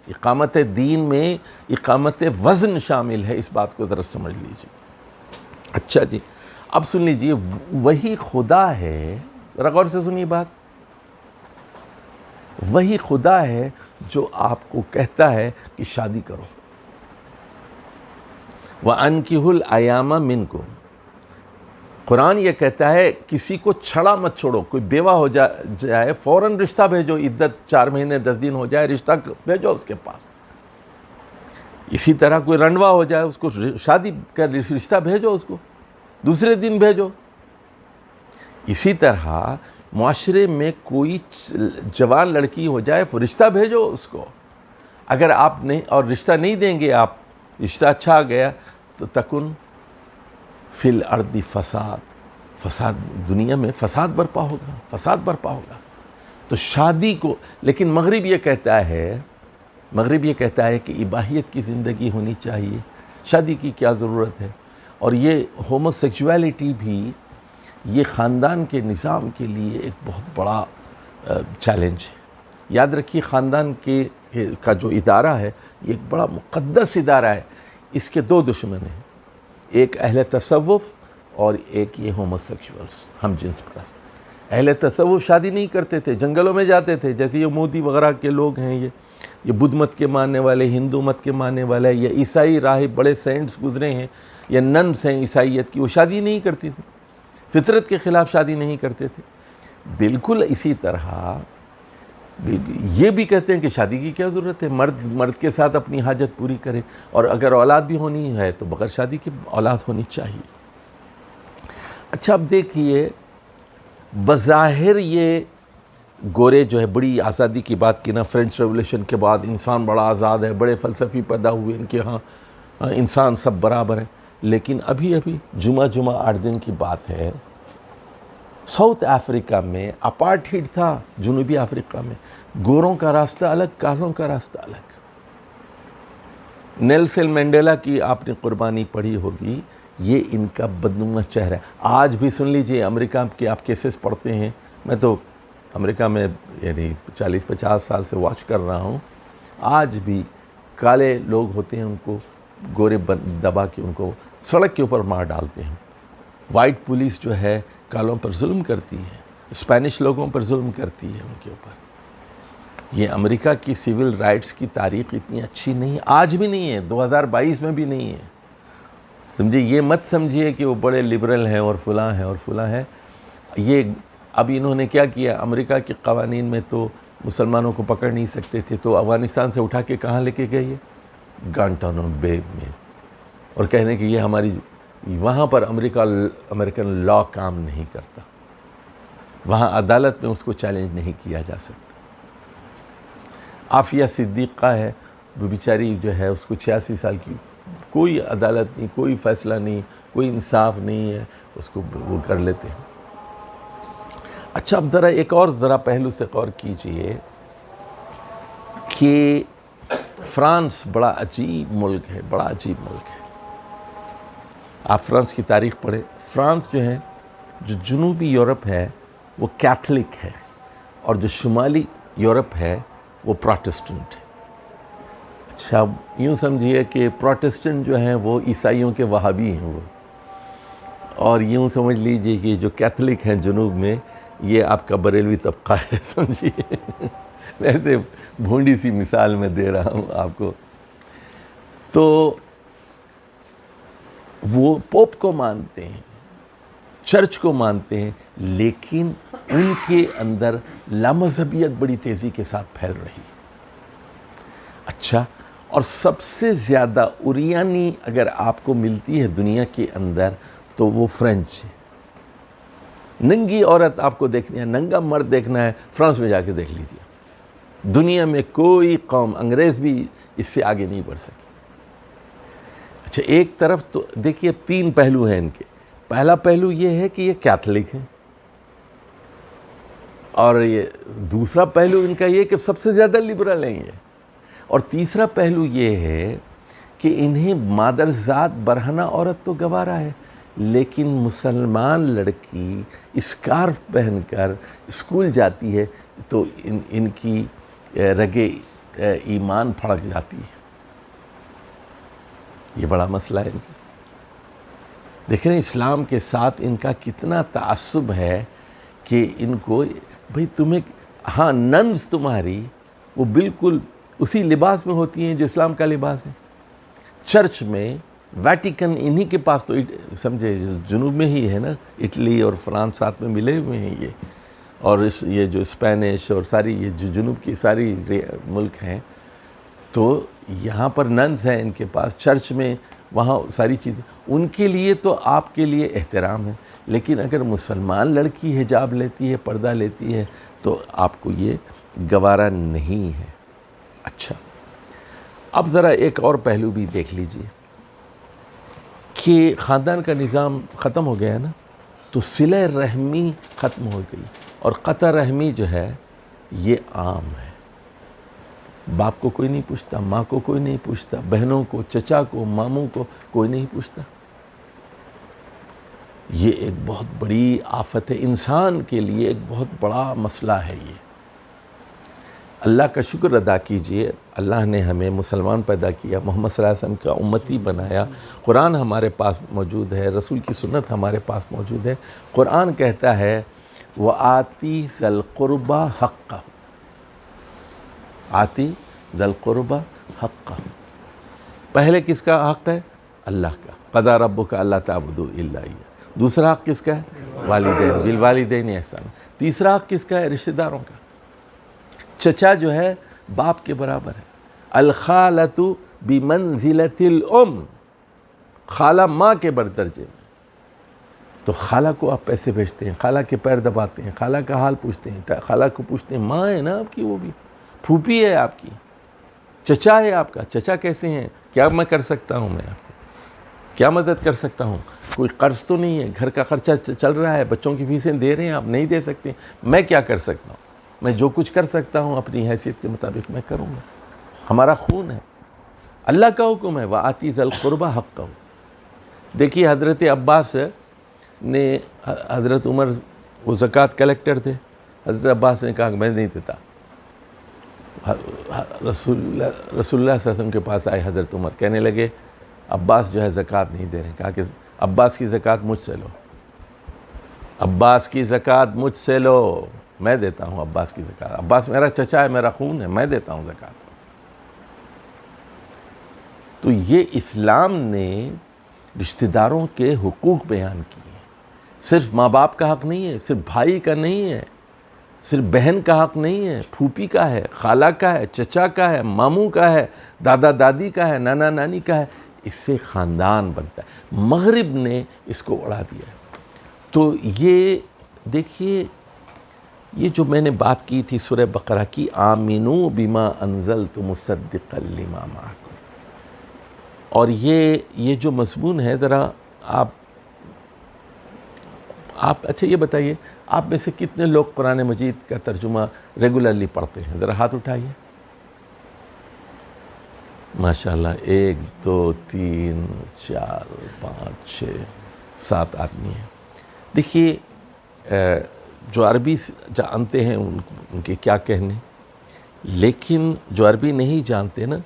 اقامت دین میں اقامت وزن شامل ہے. اس بات کو ذرا سمجھ لیجیے. اچھا جی, اب سن لیجیے, وہی خدا ہے, ذرا غور سے سنیے بات, وہی خدا ہے جو آپ کو کہتا ہے کہ شادی کرو. وَأَنْكِحُوا الْأَيَامَ مِنْكُمْ, قرآن یہ کہتا ہے کسی کو چھڑا مت چھوڑو. کوئی بیوہ ہو جائے فوراً رشتہ بھیجو, عدت 4 مہینے 10 دن ہو جائے رشتہ بھیجو اس کے پاس. اسی طرح کوئی رنڈوا ہو جائے اس کو شادی کر رشتہ بھیجو, اس کو دوسرے دن بھیجو. اسی طرح معاشرے میں کوئی جوان لڑکی ہو جائے رشتہ بھیجو اس کو. اگر آپ نہیں اور رشتہ نہیں دیں گے, آپ رشتہ اچھا آ گیا تو تکن فی الارض فساد, دنیا میں فساد برپا ہوگا. تو شادی کو, لیکن مغرب یہ کہتا ہے کہ اباحیت کی زندگی ہونی چاہیے, شادی کی کیا ضرورت ہے. اور یہ ہومو سیکچویلٹی بھی یہ خاندان کے نظام کے لیے ایک بہت بڑا چیلنج ہے۔ یاد رکھیے خاندان کا جو ادارہ ہے یہ ایک بڑا مقدس ادارہ ہے، اس کے دو دشمن ہیں، ایک اہل تصوف اور ایک یہ ہوموسیکشولز، ہم جنس پرست۔ اہل تصوف شادی نہیں کرتے تھے، جنگلوں میں جاتے تھے، جیسے یہ مودی وغیرہ کے لوگ ہیں، یہ بدھ مت کے ماننے والے، ہندو مت کے ماننے والے، یا عیسائی راہب بڑے سینٹس گزرے ہیں یا ننس ہیں عیسائیت کی، وہ شادی نہیں کرتی تھی، فطرت کے خلاف شادی نہیں کرتے تھے۔ بالکل اسی طرح یہ بھی کہتے ہیں کہ شادی کی کیا ضرورت ہے، مرد کے ساتھ اپنی حاجت پوری کرے، اور اگر اولاد بھی ہونی ہے تو بغیر شادی کی اولاد ہونی چاہیے۔ اچھا اب دیکھیے، بظاہر یہ گورے جو ہے بڑی آزادی کی بات کی نا، فرینچ ریولوشن کے بعد انسان بڑا آزاد ہے، بڑے فلسفی پیدا ہوئے ان کے ہاں، انسان سب برابر ہیں، لیکن ابھی جمعہ 8 دن کی بات ہے، ساؤتھ افریقہ میں اپارٹھائیڈ تھا، جنوبی افریقہ میں گوروں کا راستہ الگ، کالوں کا راستہ الگ۔ نیلسن منڈیلا کی آپ نے قربانی پڑھی ہوگی، یہ ان کا بدنما چہرہ ہے۔ آج بھی سن لیجئے، امریکہ کے آپ کیسز پڑھتے ہیں، میں تو امریکہ میں یعنی 40-50 سال سے واچ کر رہا ہوں، آج بھی کالے لوگ ہوتے ہیں ان کو گورے دبا کے ان کو سڑک کے اوپر مار ڈالتے ہیں۔ وائٹ پولیس جو ہے کالوں پر ظلم کرتی ہے، اسپینش لوگوں پر ظلم کرتی ہے ان کے اوپر۔ یہ امریکہ کی سول رائٹس کی تاریخ اتنی اچھی نہیں، آج بھی نہیں ہے، 2022 میں بھی نہیں ہے۔ سمجھے، یہ مت سمجھیے کہ وہ بڑے لبرل ہیں اور فلاں ہیں اور فلاں ہیں۔ یہ اب انہوں نے کیا کیا، امریکہ کے قوانین میں تو مسلمانوں کو پکڑ نہیں سکتے تھے، تو افغانستان سے اٹھا کے کہاں لے کے گئے، یہ گانٹانو بے میں، اور کہنے کہ یہ ہماری، وہاں پر امریکن لا کام نہیں کرتا، وہاں عدالت میں اس کو چیلنج نہیں کیا جا سکتا۔ عافیہ صدیقہ ہے، وہ بیچاری جو ہے، اس کو 86 سال کی، کوئی عدالت نہیں، کوئی فیصلہ نہیں، کوئی انصاف نہیں ہے، اس کو وہ کر لیتے ہیں۔ اچھا اب ذرا پہلو سے غور کیجئے کہ فرانس بڑا عجیب ملک ہے، بڑا عجیب ملک ہے۔ آپ فرانس کی تاریخ پڑھیں، فرانس جو ہے، جو جنوبی یورپ ہے وہ کیتھولک ہے، اور جو شمالی یورپ ہے وہ پروٹسٹنٹ ہے۔ اچھا یوں سمجھیے کہ پروٹسٹنٹ جو ہیں وہ عیسائیوں کے وہابی ہیں وہ، اور یوں سمجھ لیجئے کہ جو کیتھولک ہیں جنوب میں، یہ آپ کا بریلوی طبقہ ہے، سمجھیے، ویسے بھونڈی سی مثال میں دے رہا ہوں آپ کو۔ تو وہ پوپ کو مانتے ہیں، چرچ کو مانتے ہیں، لیکن ان کے اندر لامذہبیت بڑی تیزی کے ساتھ پھیل رہی ہے۔ اچھا، اور سب سے زیادہ اوریانی اگر آپ کو ملتی ہے دنیا کے اندر تو وہ فرینچ ہے۔ ننگی عورت آپ کو دیکھنی ہے، ننگا مرد دیکھنا ہے، فرانس میں جا کے دیکھ لیجیے، دنیا میں کوئی قوم، انگریز بھی اس سے آگے نہیں بڑھ سکی۔ اچھا ایک طرف تو دیکھیے 3 پہلو ہیں ان کے، پہلا پہلو یہ ہے کہ یہ کیتھولک ہیں، اور یہ دوسرا پہلو ان کا یہ کہ سب سے زیادہ لبرل ہیں یہ، اور تیسرا پہلو یہ ہے کہ انہیں مادرزاد برہنہ عورت تو گوارا ہے، لیکن مسلمان لڑکی اسکارف پہن کر اسکول جاتی ہے تو ان کی رگے ایمان پھڑک جاتی ہے۔ یہ بڑا مسئلہ ہے ان کا۔ دیکھ رہے ہیں اسلام کے ساتھ ان کا کتنا تعصب ہے کہ ان کو بھئی تمہیں، ہاں ننز تمہاری وہ بالکل اسی لباس میں ہوتی ہیں جو اسلام کا لباس ہے، چرچ میں ویٹیکن انہی کے پاس، تو سمجھے جنوب میں ہی ہے نا، اٹلی اور فرانس ساتھ میں ملے ہوئے ہیں یہ، اور یہ جو اسپینش اور ساری یہ جو جنوب کی ساری ملک ہیں، تو یہاں پر ننز ہیں ان کے پاس، چرچ میں وہاں ساری چیزیں، ان کے لیے تو آپ کے لیے احترام ہے، لیکن اگر مسلمان لڑکی حجاب لیتی ہے، پردہ لیتی ہے، تو آپ کو یہ گوارا نہیں ہے۔ اچھا اب ذرا ایک اور پہلو بھی دیکھ لیجئے کہ خاندان کا نظام ختم ہو گیا نا، تو صلہ رحمی ختم ہو گئی، اور قطع رحمی جو ہے یہ عام ہے۔ باپ کو کوئی نہیں پوچھتا، ماں کو کوئی نہیں پوچھتا، بہنوں کو، چچا کو، ماموں کو کوئی نہیں پوچھتا۔ یہ ایک بہت بڑی آفت ہے، انسان کے لیے ایک بہت بڑا مسئلہ ہے یہ۔ اللہ کا شکر ادا کیجئے، اللہ نے ہمیں مسلمان پیدا کیا، محمد صلی اللہ علیہ وسلم کا امتی بنایا، قرآن ہمارے پاس موجود ہے، رسول کی سنت ہمارے پاس موجود ہے۔ قرآن کہتا ہے وَآتِي ذَا الْقُرْبَى حَقَّهُ، آتی ذَا الْقُرْبَى حَقَّهُ، پہلے کس کا حق ہے؟ اللہ کا، قَضَىٰ رَبُّكَ أَلَّا تَعْبُدُوا إِلَّا إِيَّاهُ۔ دوسرا حق کس کا ہے؟ والدین، بالوالدین احسان۔ تیسرا حق کس کا ہے؟ رشتہ داروں کا۔ چچا جو ہے باپ کے برابر ہے۔ الخالۃ بمنزلۃ الام، خالہ ماں کے بردرجے میں۔ تو خالہ کو آپ پیسے بھیجتے ہیں، خالہ کے پیر دباتے ہیں، خالہ کا حال پوچھتے ہیں، خالہ کو پوچھتے ہیں، ماں ہے نا آپ کی، وہ بھی پھوپھی ہے آپ کی، چچا ہے آپ کا۔ چچا کیسے ہیں؟ کیا میں کر سکتا ہوں؟ میں آپ کو کیا مدد کر سکتا ہوں؟ کوئی قرض تو نہیں ہے، گھر کا خرچہ چل رہا ہے، بچوں کی فیسیں دے رہے ہیں، آپ نہیں دے سکتے، میں کیا کر سکتا ہوں؟ میں جو کچھ کر سکتا ہوں اپنی حیثیت کے مطابق میں کروں گا، ہمارا خون ہے، اللہ کا حکم ہے وَآتِي ذَا الْقُرْبَى حَقَّهُ۔ دیکھیے حضرت عباس نے، حضرت عمر وہ زکوٰۃ کلیکٹر تھے، حضرت عباس نے کہا کہ میں نہیں دیتا۔ رسول اللہ صلی اللہ علیہ وسلم کے پاس آئے حضرت عمر، کہنے لگے عباس جو ہے زکوٰۃ نہیں دے رہے۔ کہا کہ عباس کی زکوٰۃ مجھ سے لو، عباس کی زکوٰۃ مجھ سے لو، میں دیتا ہوں عباس کی زکوٰۃ، عباس میرا چچا ہے، میرا خون ہے، میں دیتا ہوں زکوٰۃ۔ تو یہ اسلام نے رشتہ داروں کے حقوق بیان کیے ہیں، صرف ماں باپ کا حق نہیں ہے، صرف بھائی کا نہیں ہے، صرف بہن کا حق نہیں ہے، پھوپھی کا ہے، خالہ کا ہے، چچا کا ہے، ماموں کا ہے، دادا دادی کا ہے، نانا نانی کا ہے، اس سے خاندان بنتا ہے۔ مغرب نے اس کو اڑا دیا ہے۔ تو یہ دیکھیے، یہ جو میں نے بات کی تھی سورہ بقرہ کی، آمنوا بما انزلت مصدقا لما معکم، اور یہ جو مضمون ہے، ذرا آپ اچھا یہ بتائیے، آپ میں سے کتنے لوگ قرآن مجید کا ترجمہ ریگولرلی پڑھتے ہیں؟ ذرا ہاتھ اٹھائیے۔ ماشاءاللہ، 1 2 3 4 5 6 7 آدمی ہیں۔ دیکھیے، جو عربی جانتے ہیں ان کے کیا کہنے، لیکن جو عربی نہیں جانتے نا،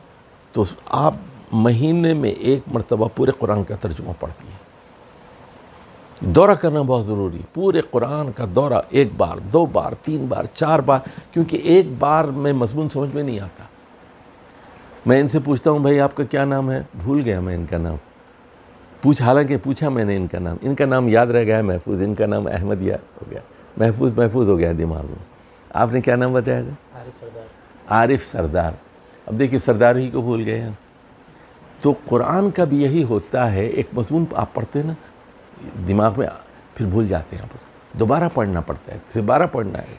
تو آپ مہینے میں 1 مرتبہ پورے قرآن کا ترجمہ پڑھتی ہیں۔ دورہ کرنا بہت ضروری، پورے قرآن کا دورہ 1 بار 2 بار 3 بار 4 بار، کیونکہ 1 بار میں مضمون سمجھ میں نہیں آتا۔ میں ان سے پوچھتا ہوں بھائی آپ کا کیا نام ہے؟ بھول گیا میں ان کا نام، حالانکہ پوچھا میں نے ان کا نام یاد رہ گیا ہے، محفوظ، ان کا نام احمد یاد ہو گیا، محفوظ ہو گیا دماغ میں۔ آپ نے کیا نام بتایا تھا؟ عارف سردار۔ اب دیکھیے سردار ہی کو بھول گئے ہیں۔ تو قرآن کا بھی یہی ہوتا ہے، ایک مضمون آپ پڑھتے ہیں نا، دماغ میں پھر بھول جاتے ہیں، آپ دوبارہ پڑھنا پڑتا ہے، دوبارہ پڑھنا ہے۔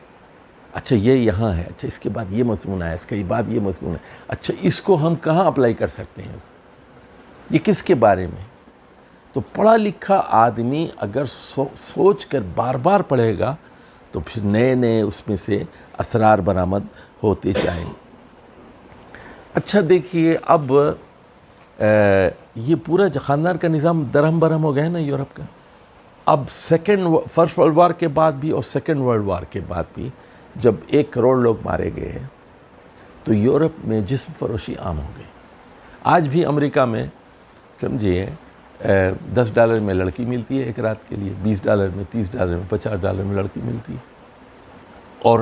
اچھا یہ یہاں ہے، اچھا اس کے بعد یہ مضمون آیا، اس کے بعد یہ مضمون ہے، اچھا اس کو ہم کہاں اپلائی کر سکتے ہیں، یہ کس کے بارے میں؟ تو پڑھا لکھا آدمی اگر سوچ کر بار بار پڑھے گا تو پھر نئے اس میں سے اسرار برآمد ہوتے جائیں۔ اچھا دیکھیے، اب یہ پورا خاندان کا نظام درہم برہم ہو گیا نا یورپ کا۔ اب فرسٹ ورلڈ وار کے بعد بھی اور سیکنڈ ورلڈ وار کے بعد بھی جب 1 کروڑ لوگ مارے گئے ہیں تو یورپ میں جسم فروشی عام ہو گئی۔ آج بھی امریکہ میں سمجھیے $10 میں لڑکی ملتی ہے ایک رات کے لیے، $20 میں، $30 میں، $50 میں لڑکی ملتی ہے، اور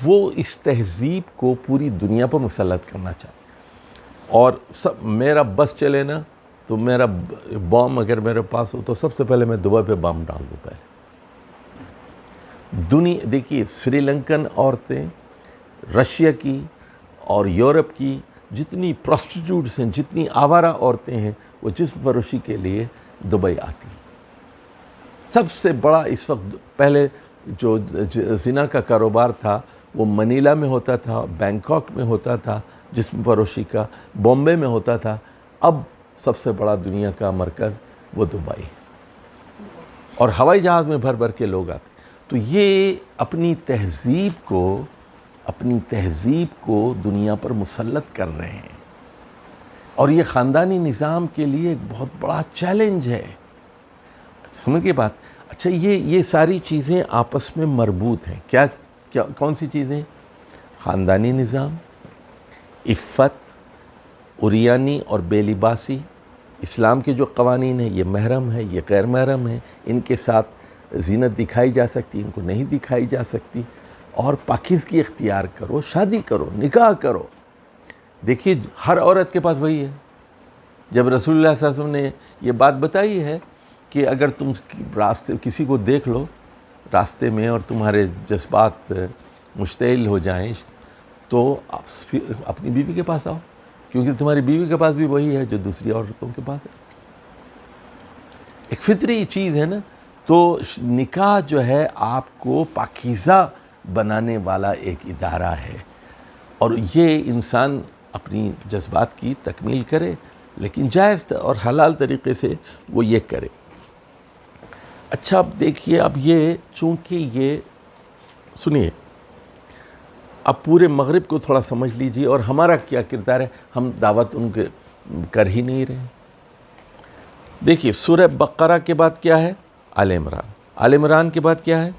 وہ اس تہذیب کو پوری دنیا پر مسلط کرنا چاہتے ہیں۔ اور میرا بس چلے نا تو میرا بام اگر میرے پاس ہو تو سب سے پہلے میں دبئی پہ بام ڈال دوں پہلے۔ دیکھیے سری لنکن عورتیں، رشیا کی اور یورپ کی جتنی پروسٹیٹیوٹس ہیں، جتنی آوارہ عورتیں ہیں، وہ جسم فروشی کے لیے دبئی آتی ہیں۔ سب سے بڑا اس وقت، پہلے جو زنا کا کاروبار تھا وہ منیلا میں ہوتا تھا، بینکاک میں ہوتا تھا، جسم فروشی کا بامبے میں ہوتا تھا، اب سب سے بڑا دنیا کا مرکز وہ دبئی، اور ہوائی جہاز میں بھر کے لوگ آتے۔ تو یہ اپنی تہذیب کو دنیا پر مسلط کر رہے ہیں، اور یہ خاندانی نظام کے لیے ایک بہت بڑا چیلنج ہے۔ سمجھ گئے بات؟ اچھا یہ ساری چیزیں آپس میں مربوط ہیں۔ کون سی چیزیں؟ خاندانی نظام، عفت، عریانی اور بے لباسی، اسلام کے جو قوانین ہیں، یہ محرم ہے، یہ غیر محرم ہے، ان کے ساتھ زینت دکھائی جا سکتی، ان کو نہیں دکھائی جا سکتی، اور پاکیزگی اختیار کرو، شادی کرو، نکاح کرو۔ دیکھیے ہر عورت کے پاس وہی ہے۔ جب رسول اللہ صلی اللہ علیہ وسلم نے یہ بات بتائی ہے کہ اگر تم راستے کسی کو دیکھ لو راستے میں اور تمہارے جذبات مشتعل ہو جائیں تو اپنی بیوی کے پاس آؤ، کیونکہ تمہاری بیوی کے پاس بھی وہی ہے جو دوسری عورتوں کے پاس ہے۔ ایک فطری چیز ہے نا۔ تو نکاح جو ہے آپ کو پاکیزہ بنانے والا ایک ادارہ ہے، اور یہ انسان اپنی جذبات کی تکمیل کرے، لیکن جائز اور حلال طریقے سے وہ یہ کرے۔ اچھا اب دیکھیے، اب یہ چونکہ یہ سنیے، اب پورے مغرب کو تھوڑا سمجھ لیجیے اور ہمارا کیا کردار ہے۔ ہم دعوت ان کے کر ہی نہیں رہے۔ دیکھیے سورہ بقرہ کے بعد کیا ہے؟ آل عمران، آل عمران کے بعد کیا ہے؟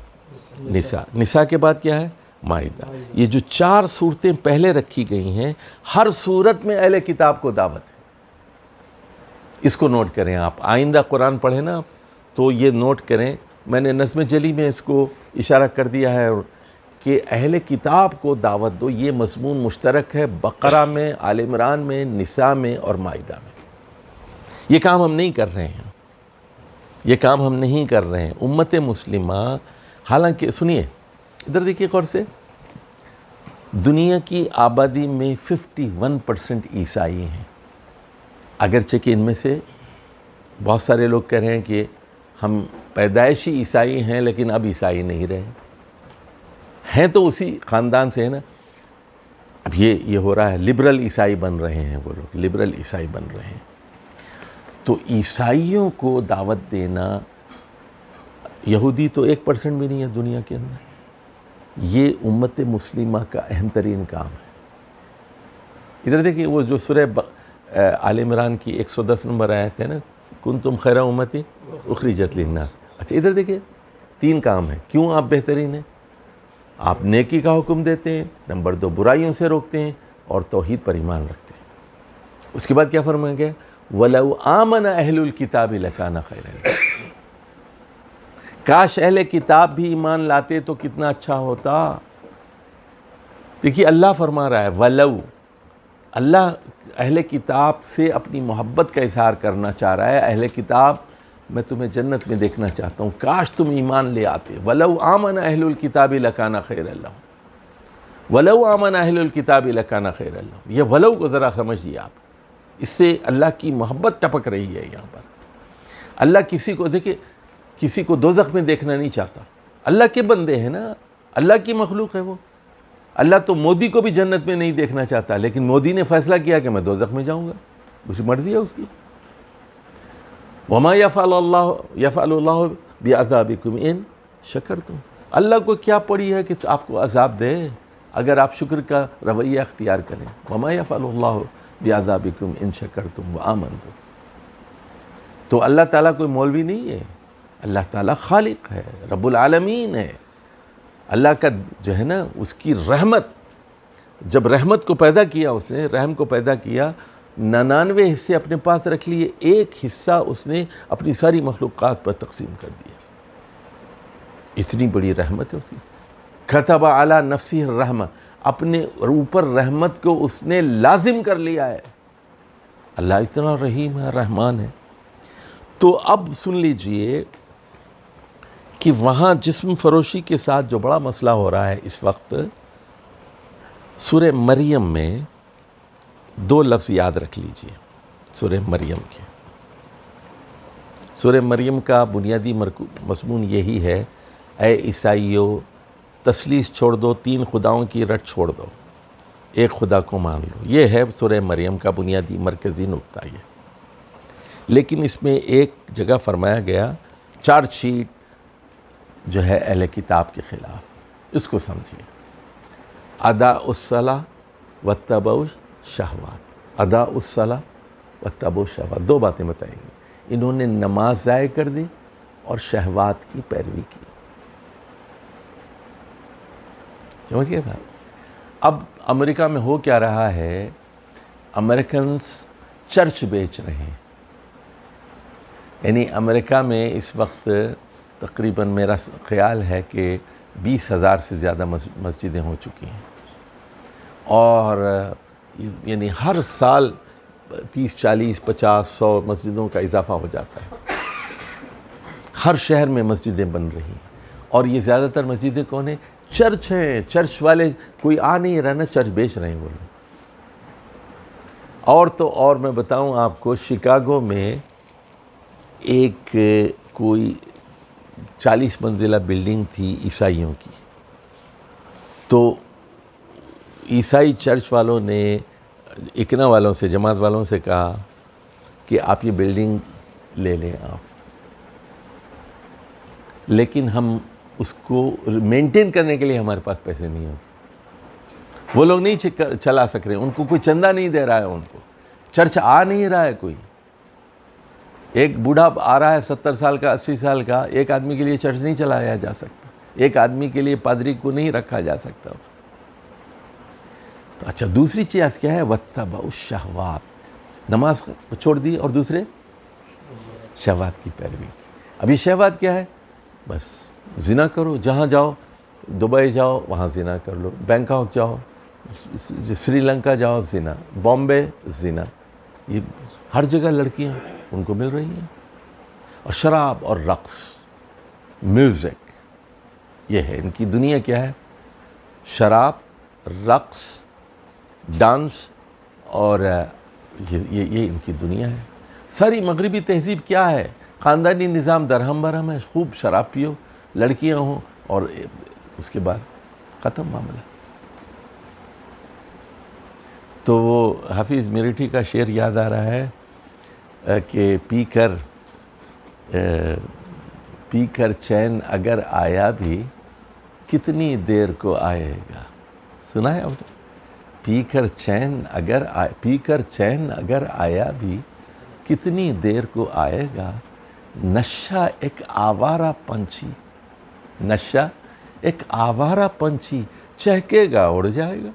نساء، نساء کے بعد کیا ہے؟ مائدہ۔ یہ جو 4 صورتیں پہلے رکھی گئی ہیں، ہر صورت میں اہل کتاب کو دعوت ہے۔ اس کو نوٹ کریں آپ، آئندہ قرآن پڑھیں نا تو یہ نوٹ کریں۔ میں نے نظم جلی میں اس کو اشارہ کر دیا ہے کہ اہل کتاب کو دعوت دو۔ یہ مضمون مشترک ہے بقرہ میں، آل عمران میں، نساء میں اور مائدہ میں۔ یہ کام ہم نہیں کر رہے ہیں، یہ کام ہم نہیں کر رہے ہیں۔ امت مسلمہ، حالانکہ سنیے ادھر دیکھیے غور سے، دنیا کی آبادی میں 51% عیسائی ہیں، اگرچہ کہ ان میں سے بہت سارے لوگ کہہ رہے ہیں کہ ہم پیدائشی عیسائی ہیں لیکن اب عیسائی نہیں رہے ہیں، تو اسی خاندان سے ہے نا۔ اب یہ ہو رہا ہے، لبرل عیسائی بن رہے ہیں وہ لوگ، لبرل عیسائی بن رہے ہیں۔ تو عیسائیوں کو دعوت دینا، یہودی تو 1% بھی نہیں ہے دنیا کے اندر، یہ امت مسلمہ کا اہم ترین کام ہے۔ ادھر دیکھیں وہ جو سورہ آل عمران کی 110 نمبر آیت ہے نا، کنتم خیر امتی اخرجت للناس۔ اچھا ادھر دیکھیں 3 کام ہیں، کیوں آپ بہترین ہیں؟ آپ نیکی کا حکم دیتے ہیں، نمبر 2 برائیوں سے روکتے ہیں، اور توحید پر ایمان رکھتے ہیں۔ اس کے بعد کیا فرمایا گیا؟ وَلَوْ آمَنَ أَهْلُ الْكِتَابِ لَكَانَ خَيْرًا لَهُمْ۔ کاش اہل کتاب بھی ایمان لاتے تو کتنا اچھا ہوتا۔ دیکھیے اللہ فرما رہا ہے وَلَوْ، اللہ اہل کتاب سے اپنی محبت کا اظہار کرنا چاہ رہا ہے۔ اہل کتاب، میں تمہیں جنت میں دیکھنا چاہتا ہوں، کاش تم ایمان لے آتے۔ وَلَوْ آمَنَ أَهْلُ الْكِتَابِ لَكَانَ خَيْرًا لَهُمْ، وَلَوْ آمَنَ أَهْلُ الْكِتَابِ لَكَانَ خَيْرًا لَهُمْ۔ یہ وَلَوْ کو ذرا سمجھیے آپ، اس سے اللہ کی محبت ٹپک رہی ہے یہاں پر۔ اللہ کسی کو دیکھیں، کسی کو دوزخ میں دیکھنا نہیں چاہتا۔ اللہ کے بندے ہیں نا، اللہ کی مخلوق ہے وہ۔ اللہ تو مودی کو بھی جنت میں نہیں دیکھنا چاہتا، لیکن مودی نے فیصلہ کیا کہ میں دوزخ میں جاؤں گا، اس کی مرضی ہے اس کی۔ وَمَا يَفْعَلُ اللَّهُ بِعَذَابِكُمْ إِن شَكَرْتُمْ۔ اللہ کو کیا پڑی ہے کہ آپ کو عذاب دے اگر آپ شکر کا رویہ اختیار کریں۔ وَمَا يَفْعَلُ اللَّهُ بِعَذَابِكُمْ إِن شَكَرْتُمْ وَآمَنْتُمْ۔ تو اللہ تعالیٰ کوئی مولوی نہیں ہے، اللہ تعالیٰ خالق ہے، رب العالمین ہے۔ اللہ کا جو ہے نا، اس کی رحمت، جب رحمت کو پیدا کیا، اس نے رحم کو پیدا کیا، 99 حصے اپنے پاس رکھ لیے، ایک حصہ اس نے اپنی ساری مخلوقات پر تقسیم کر دیا۔ اتنی بڑی رحمت ہے اس کی۔ کتب علی نفسہ الرحمہ، اپنے اوپر رحمت کو اس نے لازم کر لیا ہے۔ اللہ اتنا رحیم ہے، رحمان ہے۔ تو اب سن لیجئے کہ وہاں جسم فروشی کے ساتھ جو بڑا مسئلہ ہو رہا ہے اس وقت، سورہ مریم میں 2 لفظ یاد رکھ لیجئے سورہ مریم کے۔ سورہ مریم کا بنیادی مضمون یہی ہے، اے عیسائیو تثلیث چھوڑ دو، 3 خداؤں کی رٹ چھوڑ دو، ایک خدا کو مان لو۔ یہ ہے سورہ مریم کا بنیادی مرکزی نقطہ یہ۔ لیکن اس میں ایک جگہ فرمایا گیا چارج شیٹ جو ہے اہل کتاب کے خلاف، اس کو سمجھیے۔ ادا الصلاۃ واتبعوا الشہوات، ادا الصلاۃ واتبعوا الشہوات، 2 باتیں بتائیں گی۔ انہوں نے نماز ضائع کر دی اور شہوات کی پیروی کی۔ سمجھ گئے بات؟ اب امریکہ میں ہو کیا رہا ہے، امریکنز چرچ بیچ رہے ہیں. یعنی امریکہ میں اس وقت تقریباً میرا خیال ہے کہ 20,000 سے زیادہ مسجدیں ہو چکی ہیں، اور یعنی ہر سال 30، 40، 50، 100 مسجدوں کا اضافہ ہو جاتا ہے. ہر شہر میں مسجدیں بن رہی ہیں، اور یہ زیادہ تر مسجدیں کون ہیں؟ چرچ ہیں. چرچ والے کوئی آ نہیں رہا نا، چرچ بیچ رہے ہیں وہ لوگ. اور تو اور میں بتاؤں آپ کو، شکاگو میں ایک کوئی 40 منزلہ بلڈنگ تھی عیسائیوں کی. تو عیسائی چرچ والوں نے اکنا والوں سے، جماعت والوں سے کہا کہ آپ یہ بلڈنگ لے لیں آپ، لیکن ہم اس کو مینٹین کرنے کے لیے ہمارے پاس پیسے نہیں ہوتے. وہ لوگ نہیں چلا سک رہے، ان کو کوئی چندہ نہیں دے رہا ہے، ان کو چرچ آ نہیں رہا ہے کوئی. ایک بوڑھا آ رہا ہے 70 سال کا، 80 سال کا، ایک آدمی کے لیے چرچ نہیں چلایا جا سکتا، ایک آدمی کے لیے پادری کو نہیں رکھا جا سکتا. تو اچھا، دوسری چیز کیا ہے؟ وَاتَّبَعُوا الشَّهَوَاتِ، نماز چھوڑ دی اور دوسرے شہوات کی پیروی کی. اب یہ شہوات کیا ہے؟ بس زنا کرو، جہاں جاؤ، دبئی جاؤ وہاں زنا کر لو، بینکاک جاؤ، سری لنکا جاؤ زنا، بامبے زنا. یہ ہر جگہ لڑکیاں ان کو مل رہی ہیں. اور شراب اور رقص، میوزک، یہ ہے ان کی دنیا. کیا ہے؟ شراب، رقص، ڈانس، اور یہ ان کی دنیا ہے. ساری مغربی تہذیب کیا ہے؟ خاندانی نظام درہم برہم ہے. خوب شراب پیو، لڑکیاں ہوں، اور اس کے بعد ختم معاملہ. تو وہ حافظ میرٹھی کا شعر یاد آ رہا ہے کہ پی کر چین اگر آیا بھی کتنی دیر کو آئے گا. سنا ہے آپ نے؟ پی کر چین اگر آیا بھی کتنی دیر کو آئے گا. نشہ ایک آوارہ پنچھی، نشہ ایک آوارہ پنچھی، چہکے گا اڑ جائے گا.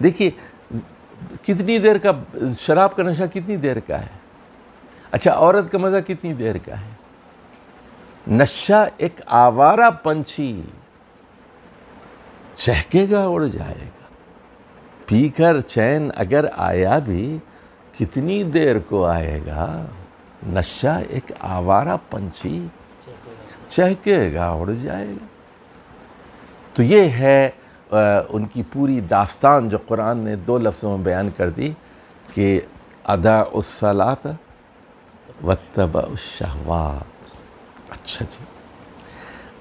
دیکھیے کتنی دیر کا شراب کا نشہ کتنی دیر کا ہے. اچھا، عورت کا مزہ کتنی دیر کا ہے. نشہ ایک آوارہ پنچھی، چہکے گا اڑ جائے گا. پی کر چین اگر آیا بھی کتنی دیر کو آئے گا. نشہ ایک آوارہ پنچھی، چہکے گا اڑ جائے گا. تو یہ ہے ان کی پوری داستان جو قرآن نے 2 لفظوں میں بیان کر دی کہ اضاعوا الصلاۃ واتبعوا الشہوات. اچھا جی،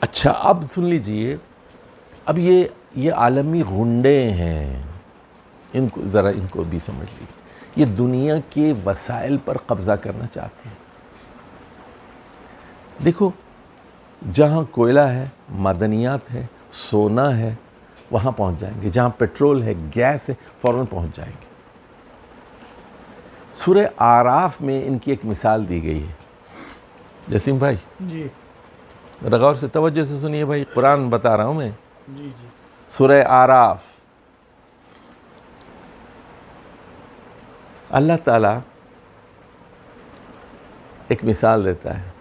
اچھا اب سن لیجئے. اب یہ عالمی غنڈے ہیں، ان کو بھی سمجھ لیجیے. یہ دنیا کے وسائل پر قبضہ کرنا چاہتے ہیں. دیکھو، جہاں کوئلہ ہے، معدنیات ہے، سونا ہے، وہاں پہنچ جائیں گے. جہاں پیٹرول ہے، گیس ہے، فوراً پہنچ جائیں گے. سورہ اعراف میں ان کی ایک مثال دی گئی ہے. جسیم بھائی جی ذرا غور سے توجہ سے سنیے بھائی، قرآن بتا رہا ہوں میں. جی سورہ اعراف، اللہ تعالیٰ ایک مثال دیتا ہے.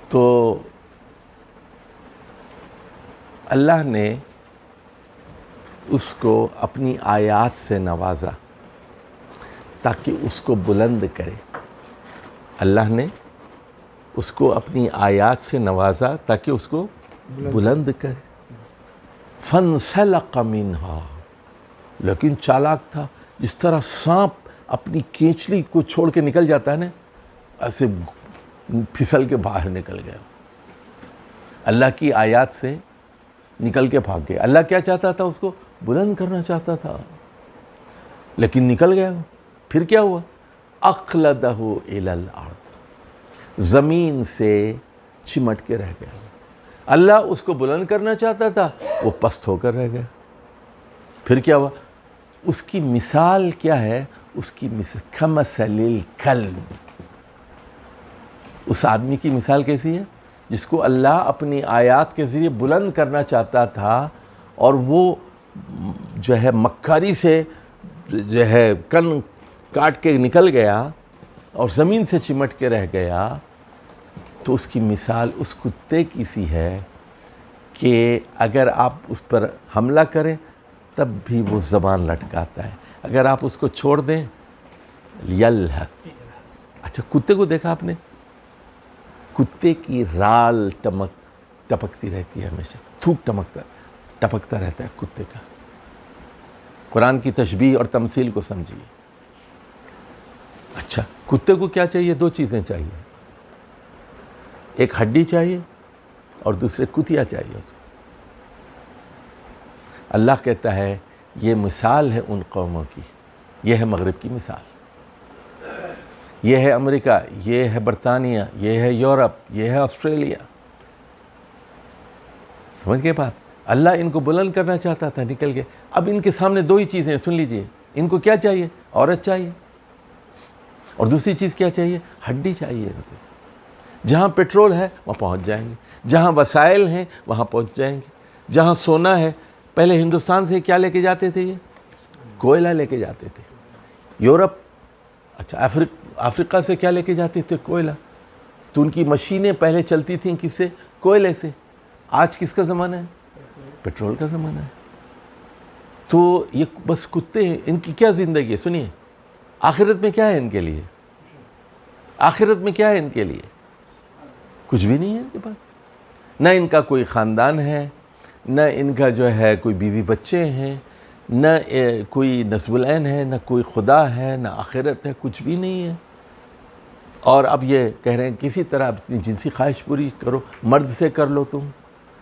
تو اللہ نے اس کو اپنی آیات سے نوازا تاکہ اس کو بلند کرے. اللہ نے اس کو اپنی آیات سے نوازا تاکہ اس کو بلند کرے. فَانْسَلَقَ مِنْهَا، لیکن چالاک تھا. جس طرح سانپ اپنی کینچلی کو چھوڑ کے نکل جاتا ہے نا، ایسے پھسل کے باہر نکل گیا. اللہ کی آیات سے نکل کے بھاگ گیا. اللہ کیا چاہتا تھا؟ اس کو بلند کرنا چاہتا تھا، لیکن نکل گیا. پھر کیا ہوا؟ أَقْلَدَهُ إِلَى الْأَرْضِ، زمین سے چمٹ کے رہ گیا. اللہ اس کو بلند کرنا چاہتا تھا، وہ پست ہو کر رہ گیا. پھر کیا ہوا؟ اس کی مثال کیا ہے؟ اس کی مثال کَمَثَلِ الْكَلْبِ، اس آدمی کی مثال کیسی ہے جس کو اللہ اپنی آیات کے ذریعے بلند کرنا چاہتا تھا، اور وہ جو ہے مکاری سے جو ہے کن کاٹ کے نکل گیا اور زمین سے چمٹ کے رہ گیا، تو اس کی مثال اس کتے کی سی ہے کہ اگر آپ اس پر حملہ کریں تب بھی وہ زبان لٹکاتا ہے، اگر آپ اس کو چھوڑ دیں یلہث۔ اچھا، کتے کو دیکھا آپ نے؟ کتے کی رال ٹپکتی رہتی ہے، ہمیشہ تھوک ٹپکتا رہتا ہے کتے کا۔ قرآن کی تشبیہ اور تمثیل کو سمجھیے۔ اچھا، کتے کو کیا چاہیے؟ دو چیزیں چاہیے، ایک ہڈی چاہیے اور دوسرے کتیا چاہیے۔ اللہ کہتا ہے یہ مثال ہے ان قوموں کی، یہ ہے مغرب کی مثال، یہ ہے امریکہ، یہ ہے برطانیہ، یہ ہے یورپ، یہ ہے آسٹریلیا۔ سمجھ گئے بات؟ اللہ ان کو بلند کرنا چاہتا تھا، نکل گئے۔ اب ان کے سامنے دو ہی چیزیں، سن لیجئے، ان کو کیا چاہیے؟ عورت چاہیے، اور دوسری چیز کیا چاہیے؟ ہڈی چاہیے ان کو۔ جہاں پیٹرول ہے وہاں پہنچ جائیں گے، جہاں وسائل ہیں وہاں پہنچ جائیں گے، جہاں سونا ہے۔ پہلے ہندوستان سے کیا لے کے جاتے تھے؟ یہ کوئلہ لے کے جاتے تھے۔ یورپ، اچھا افریقہ سے کیا لے کے جاتے تھے؟ کوئلہ۔ تو ان کی مشینیں پہلے چلتی تھیں کس سے؟ کوئلے سے۔ آج کس کا زمانہ ہے؟ پیٹرول کا زمانہ ہے۔ تو یہ بس کتے ہیں، ان کی کیا زندگی ہے؟ سنیے، آخرت میں کیا ہے ان کے لیے؟ آخرت میں کیا ہے ان کے لیے؟ کچھ بھی نہیں ہے ان کے پاس۔ نہ ان کا کوئی خاندان ہے، نہ ان کا جو ہے کوئی بیوی بچے ہیں، نہ کوئی نسب العین ہے، نہ کوئی خدا ہے، نہ آخرت ہے، کچھ بھی نہیں ہے۔ اور اب یہ کہہ رہے ہیں کسی طرح اپنی جنسی خواہش پوری کرو، مرد سے کر لو تم،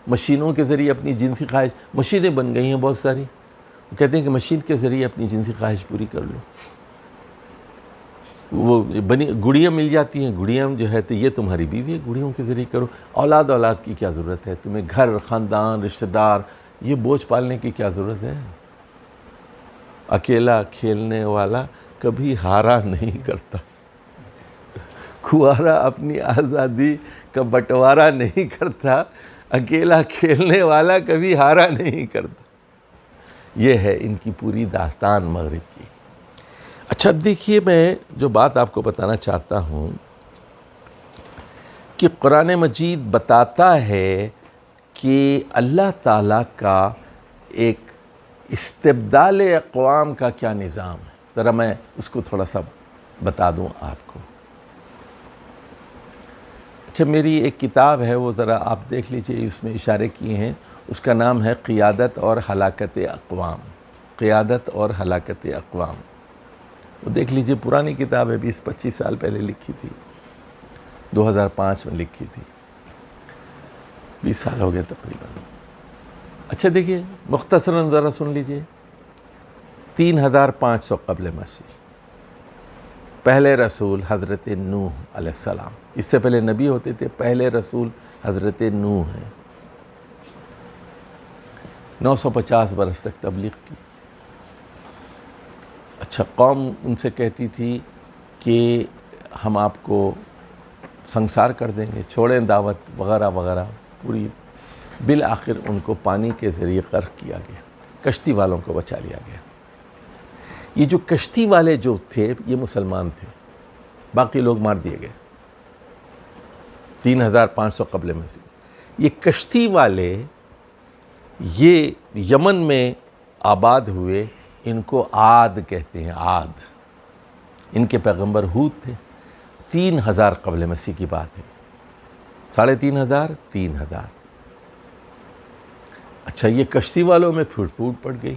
مشینوں کے ذریعے اپنی جنسی خواہش، مشینیں بن گئی ہیں بہت ساری، وہ کہتے ہیں کہ مشین کے ذریعے اپنی جنسی خواہش پوری کر لو۔ وہ گڑیاں مل جاتی ہیں، گڑیاں جو ہے تو یہ تمہاری بیوی ہے، گڑیوں کے ذریعے کرو۔ اولاد کی کیا ضرورت ہے تمہیں؟ گھر، خاندان، رشتہ دار، یہ بوجھ پالنے کی کیا ضرورت ہے؟ اکیلا کھیلنے والا کبھی ہارا نہیں کرتا، کنوارا اپنی آزادی کا بٹوارا نہیں کرتا، اکیلا کھیلنے والا کبھی ہارا نہیں کرتا۔ یہ ہے ان کی پوری داستان مغرب کی۔ اچھا دیکھیے، میں جو بات آپ کو بتانا چاہتا ہوں کہ قرآن مجید بتاتا ہے کہ اللہ تعالیٰ کا ایک استبدال اقوام کا کیا نظام ہے۔ ذرا میں اس کو تھوڑا سا بتا دوں آپ کو۔ اچھا، میری ایک کتاب ہے، وہ ذرا آپ دیکھ لیجئے، اس میں اشارے کیے ہیں، اس کا نام ہے قیادت اور ہلاکت اقوام۔ قیادت اور ہلاکت اقوام، وہ دیکھ لیجئے، پرانی کتاب ہے، 20-25 سال پہلے لکھی تھی، 2005 میں لکھی تھی، 20 سال ہو گئے تقریباً۔ اچھا دیکھیے، مختصراً ذرا سن لیجئے۔ 3500 قبل مسیح، پہلے رسول حضرت نوح علیہ السلام، اس سے پہلے نبی ہوتے تھے، پہلے رسول حضرت نوح ہیں۔ 950 برس تک تبلیغ کی۔ اچھا، قوم ان سے کہتی تھی کہ ہم آپ کو سنسار کر دیں گے، چھوڑیں دعوت وغیرہ وغیرہ پوری۔ بالآخر ان کو پانی کے ذریعے غرق کیا گیا، کشتی والوں کو بچا لیا گیا۔ یہ جو کشتی والے جو تھے یہ مسلمان تھے، باقی لوگ مار دیے گئے۔ 3500 قبل مسیح۔ یہ کشتی والے یہ یمن میں آباد ہوئے، ان کو عاد کہتے ہیں، عاد۔ ان کے پیغمبر ہود تھے، 3000 قبل مسیح کی بات ہے، 3500، 3000۔ اچھا، یہ کشتی والوں میں پھوٹ پڑ گئی،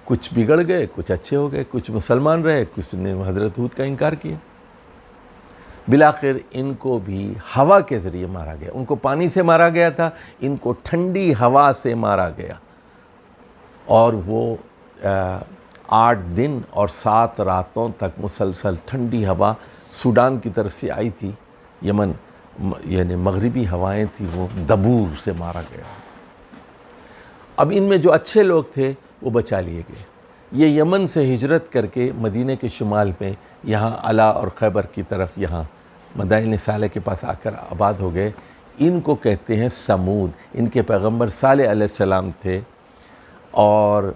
کچھ بگڑ گئے، کچھ اچھے ہو گئے، کچھ مسلمان رہے، کچھ نے حضرت ہود کا انکار کیا۔ بالآخر ان کو بھی ہوا کے ذریعے مارا گیا۔ ان کو پانی سے مارا گیا تھا، ان کو ٹھنڈی ہوا سے مارا گیا، اور وہ 8 دن اور 7 راتوں تک مسلسل ٹھنڈی ہوا سوڈان کی طرف سے آئی تھی، یمن یعنی مغربی ہوائیں تھیں، وہ دبور سے مارا گیا۔ اب ان میں جو اچھے لوگ تھے وہ بچا لیے گئے۔ یہ یمن سے ہجرت کر کے مدینہ کے شمال میں یہاں علا اور خیبر کی طرف، یہاں مدائن صالح کے پاس آ کر آباد ہو گئے۔ ان کو کہتے ہیں سمود. ان کے پیغمبر صالح علیہ السلام تھے اور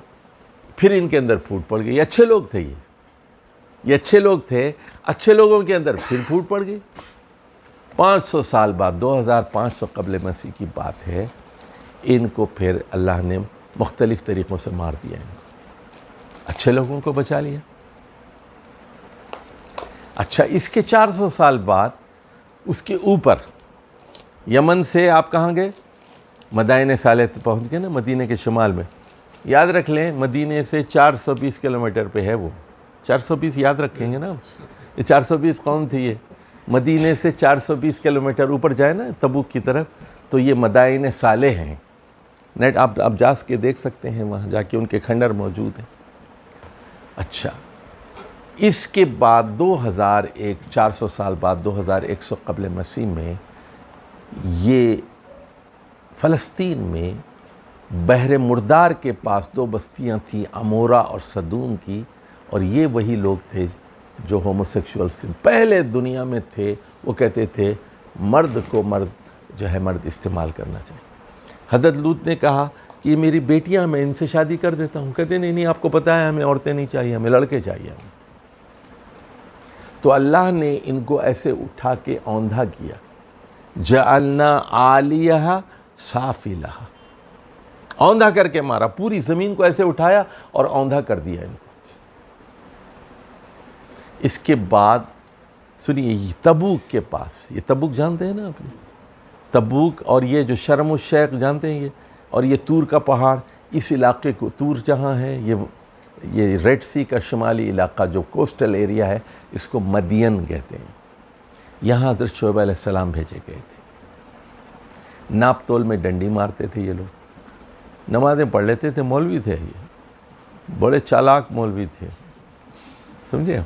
پھر ان کے اندر پھوٹ پڑ گئی. یہ اچھے لوگ تھے, یہ اچھے لوگ تھے, اچھے لوگوں کے اندر پھر پھوٹ پڑ گئی. 500 سال بعد 2500 قبل مسیح کی بات ہے, ان کو پھر اللہ نے مختلف طریقوں سے مار دیا. اچھے لوگوں کو بچا لیا. اچھا, اس کے 400 سال بعد اس کے اوپر یمن سے آپ کہاں گئے؟ مدائن صالح پہنچ گئے نا, مدینہ کے شمال میں. یاد رکھ لیں مدینہ سے 420 کلومیٹر پہ ہے. وہ 420 یاد رکھیں گے نا. یہ 420 کون تھی؟ یہ مدینہ سے 420 کلومیٹر اوپر جائے نا تبوک کی طرف, تو یہ مدائن صالح ہیں. نیٹ آپ جا کے دیکھ سکتے ہیں, وہاں جا کے ان کے کھنڈر موجود ہیں. اچھا, اس کے بعد 400 سال بعد 2100 قبل مسیح میں یہ فلسطین میں بحر مردار کے پاس 2 بستیاں تھیں, عمورہ اور صدوم کی, اور یہ وہی لوگ تھے جو ہوموسیکشولز تھے. پہلے دنیا میں تھے. وہ کہتے تھے مرد کو مرد استعمال کرنا چاہیے. حضرت لوط نے کہا کہ یہ میری بیٹیاں, میں ان سے شادی کر دیتا ہوں. کہتے نہیں آپ کو پتہ ہے ہمیں عورتیں نہیں چاہیے, ہمیں لڑکے چاہیے. تو اللہ نے ان کو ایسے اٹھا کے اوندھا کیا. جعلنا عالیہا سافلہا, اوندھا کر کے مارا. پوری زمین کو ایسے اٹھایا اور اوندھا کر دیا ان کو. اس کے بعد سنیے, تبوک کے پاس, یہ تبوک جانتے ہیں نا آپ, تبوک, اور یہ جو شرم الشیخ جانتے ہیں, اور یہ تور کا پہاڑ, اس علاقے کو تور جہاں ہے, یہ ریڈ سی کا شمالی علاقہ جو کوسٹل ایریا ہے, اس کو مدین کہتے ہیں. یہاں حضرت شعیب علیہ السلام بھیجے گئے تھے. ناپ تول میں ڈنڈی مارتے تھے یہ لوگ, نمازیں پڑھ لیتے تھے. مولوی تھے یہ, بڑے چالاک مولوی تھے, سمجھے,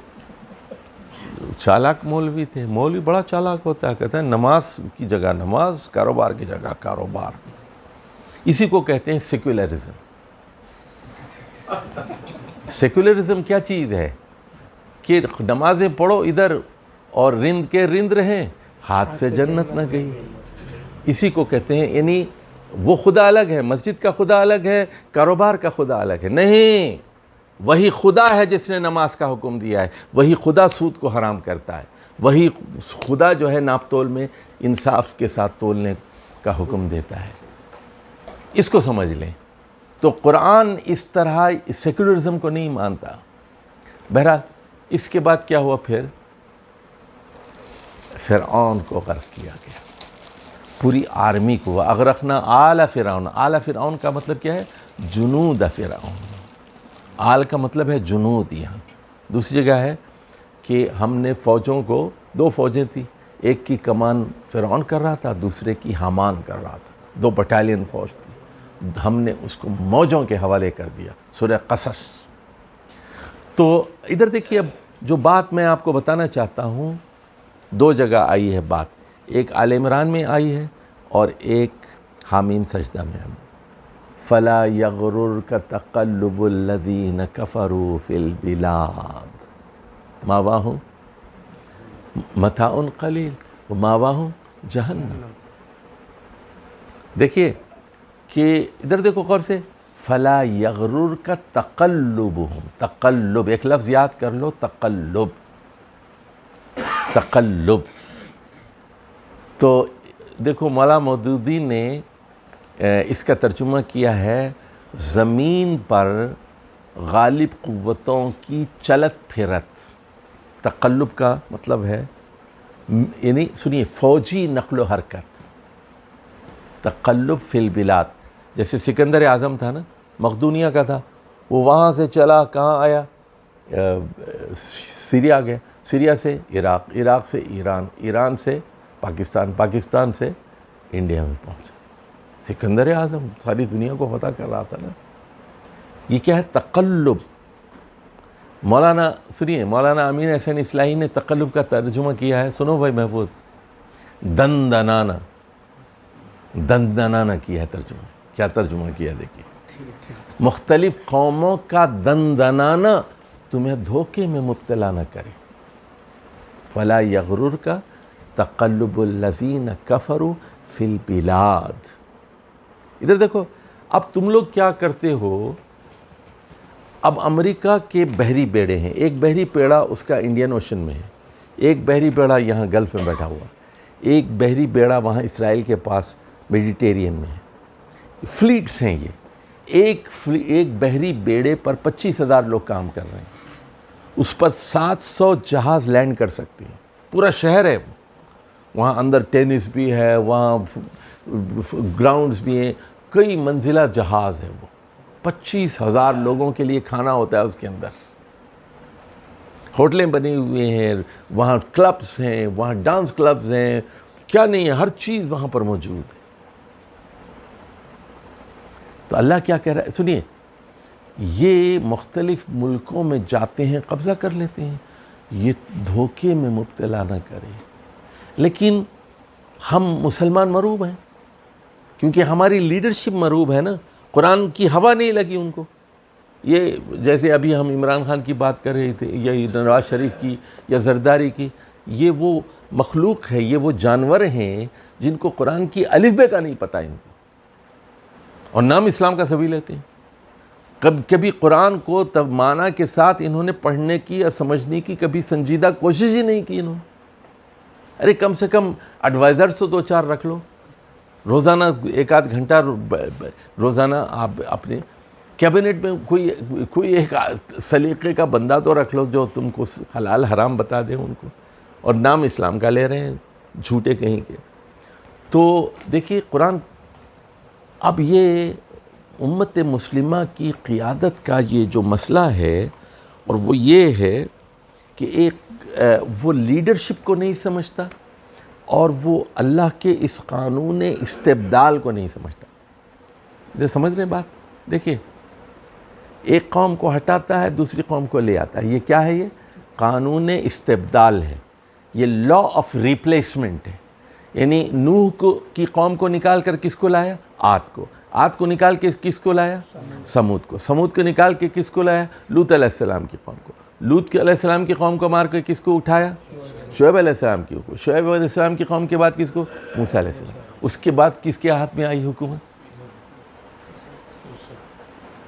چالاک مولوی تھے. مولوی بڑا چالاک ہوتا ہے. کہتے ہیں نماز کی جگہ نماز, کاروبار کی جگہ کاروبار. اسی کو کہتے ہیں سیکولرزم. سیکولرزم کیا چیز ہے کہ نمازیں پڑھو ادھر اور رند کے رند رہیں, ہاتھ سے جنت نہ گئی. اسی کو کہتے ہیں, یعنی وہ خدا الگ ہے, مسجد کا خدا الگ ہے, کاروبار کا خدا الگ ہے. نہیں, وہی خدا ہے جس نے نماز کا حکم دیا ہے. وہی خدا سود کو حرام کرتا ہے. وہی خدا جو ہے ناپ تول میں انصاف کے ساتھ تولنے کا حکم دیتا ہے. اس کو سمجھ لیں. تو قرآن اس طرح سیکولرزم کو نہیں مانتا. بہرحال اس کے بعد کیا ہوا؟ پھر فرعون کو غرق کیا گیا, پوری آرمی کو. اغرقنا آل فرعون. آل فرعون کا مطلب کیا ہے؟ جنود فرعون. آل کا مطلب ہے جنود. یہاں دوسری جگہ ہے کہ ہم نے فوجوں کو, 2 فوجیں تھیں, ایک کی کمان فرعون کر رہا تھا, دوسرے کی حامان کر رہا تھا. 2 بٹالین فوج تھی. ہم نے اس کو موجوں کے حوالے کر دیا. سورہ قصص. تو ادھر دیکھیے, اب جو بات میں آپ کو بتانا چاہتا ہوں, 2 جگہ آئی ہے بات. ایک آل عمران میں آئی ہے اور ایک حامیم سجدہ میں آئی. فلا یغررک تقلب الذین کفروا فی البلاد ماواہم متاع قلیل وماواہم جہنم. دیکھیے کہ ادھر دیکھو غور سے, فلا یغررک تقلبہم. تقلب ایک لفظ یاد کر لو, تقلب. تقلب. تو دیکھو مولا مودودی نے اس کا ترجمہ کیا ہے زمین پر غالب قوتوں کی چلت پھرت. تقلب کا مطلب ہے, یعنی سنیے, فوجی نقل و حرکت. تقلب فی البلاد. جیسے سکندر اعظم تھا نا, مقدونیہ کا تھا, وہ وہاں سے چلا کہاں آیا؟ سیریا گیا, سیریا سے عراق, عراق سے ایران, ایران سے پاکستان, پاکستان سے انڈیا میں پہنچا. سکندر اعظم ساری دنیا کو فتح کر رہا تھا نا. یہ کیا ہے؟ تقلب. مولانا سنیے, مولانا امین حسین اصلاحی نے تقلب کا ترجمہ کیا ہے. سنو بھائی محفوظ, دندنانا. دندنانا کیا ہے ترجمہ. کیا ترجمہ کیا دیکھیے, مختلف قوموں کا دندنانا تمہیں دھوکے میں مبتلا نہ کرے. فلا یغررک تقلب الذین کفروا فی البلاد. ادھر دیکھو اب تم لوگ کیا کرتے ہو. اب امریکہ کے بحری بیڑے ہیں, ایک بحری بیڑا اس کا انڈین اوشن میں ہے, ایک بحری بیڑا یہاں گلف میں بیٹھا ہوا, ایک بحری بیڑا وہاں اسرائیل کے پاس میڈیٹیرین میں ہے. فلیٹس ہیں یہ. ایک بحری بیڑے پر 25,000 لوگ کام کر رہے ہیں. اس پر 700 جہاز لینڈ کر سکتے ہیں. پورا شہر ہے وہاں, اندر ٹینس بھی ہے, وہاں گراؤنڈز بھی ہیں, کئی منزلہ جہاز ہے. وہ 25,000 لوگوں کے لیے کھانا ہوتا ہے اس کے اندر. ہوٹلیں بنی ہوئے ہیں, وہاں کلبز ہیں, وہاں ڈانس کلبز ہیں, کیا نہیں ہے, ہر چیز وہاں پر موجود ہے. تو اللہ کیا کہہ رہا ہے, سنیے, یہ مختلف ملکوں میں جاتے ہیں, قبضہ کر لیتے ہیں. یہ دھوکے میں مبتلا نہ کریں. لیکن ہم مسلمان مرعوب ہیں, کیونکہ ہماری لیڈرشپ مرعوب ہے نا. قرآن کی ہوا نہیں لگی ان کو. یہ جیسے ابھی ہم عمران خان کی بات کر رہے تھے, یا نواز شریف کی, یا زرداری کی, یہ وہ مخلوق ہے, یہ وہ جانور ہیں جن کو قرآن کی الف بے کا نہیں پتہ ان کو, اور نام اسلام کا سبھی لیتے ہیں. کبھی قرآن کو تب معنی کے ساتھ انہوں نے پڑھنے کی اور سمجھنے کی کبھی سنجیدہ کوشش ہی نہیں کی انہوں نے. ارے کم سے کم ایڈوائزرز تو 2-4 رکھ لو, روزانہ 1-8 گھنٹہ روزانہ آپ اپنے کیبنٹ میں کوئی ایک سلیقے کا بندہ تو رکھ لو جو تم کو حلال حرام بتا دے ان کو, اور نام اسلام کا لے رہے ہیں جھوٹے کہیں کے. تو دیکھیے قرآن, اب یہ امت مسلمہ کی قیادت کا یہ جو مسئلہ ہے, اور وہ یہ ہے کہ ایک وہ لیڈرشپ کو نہیں سمجھتا, اور وہ اللہ کے اس قانون استبدال کو نہیں سمجھتا. یہ سمجھ رہے بات؟ دیکھیے, ایک قوم کو ہٹاتا ہے, دوسری قوم کو لے آتا ہے. یہ کیا ہے؟ یہ قانون استبدال ہے, یہ لا آف ریپلیسمنٹ ہے. یعنی نوح کی قوم کو نکال کر کس کو لایا؟ عاد کو. عاد کو نکال کے کس کو لایا؟ سمود کو. سمود کو نکال کے کس کو لایا؟ لوط علیہ السلام کی قوم کو. لوط علیہ السلام کی قوم کو مار کے کس کو اٹھایا؟ شعیب علیہ السلام کی کو. شعیب علیہ السلام کی قوم کے بعد کس کو؟ موسیٰ علیہ السلام. اس کے بعد کس کے ہاتھ میں آئی حکومت؟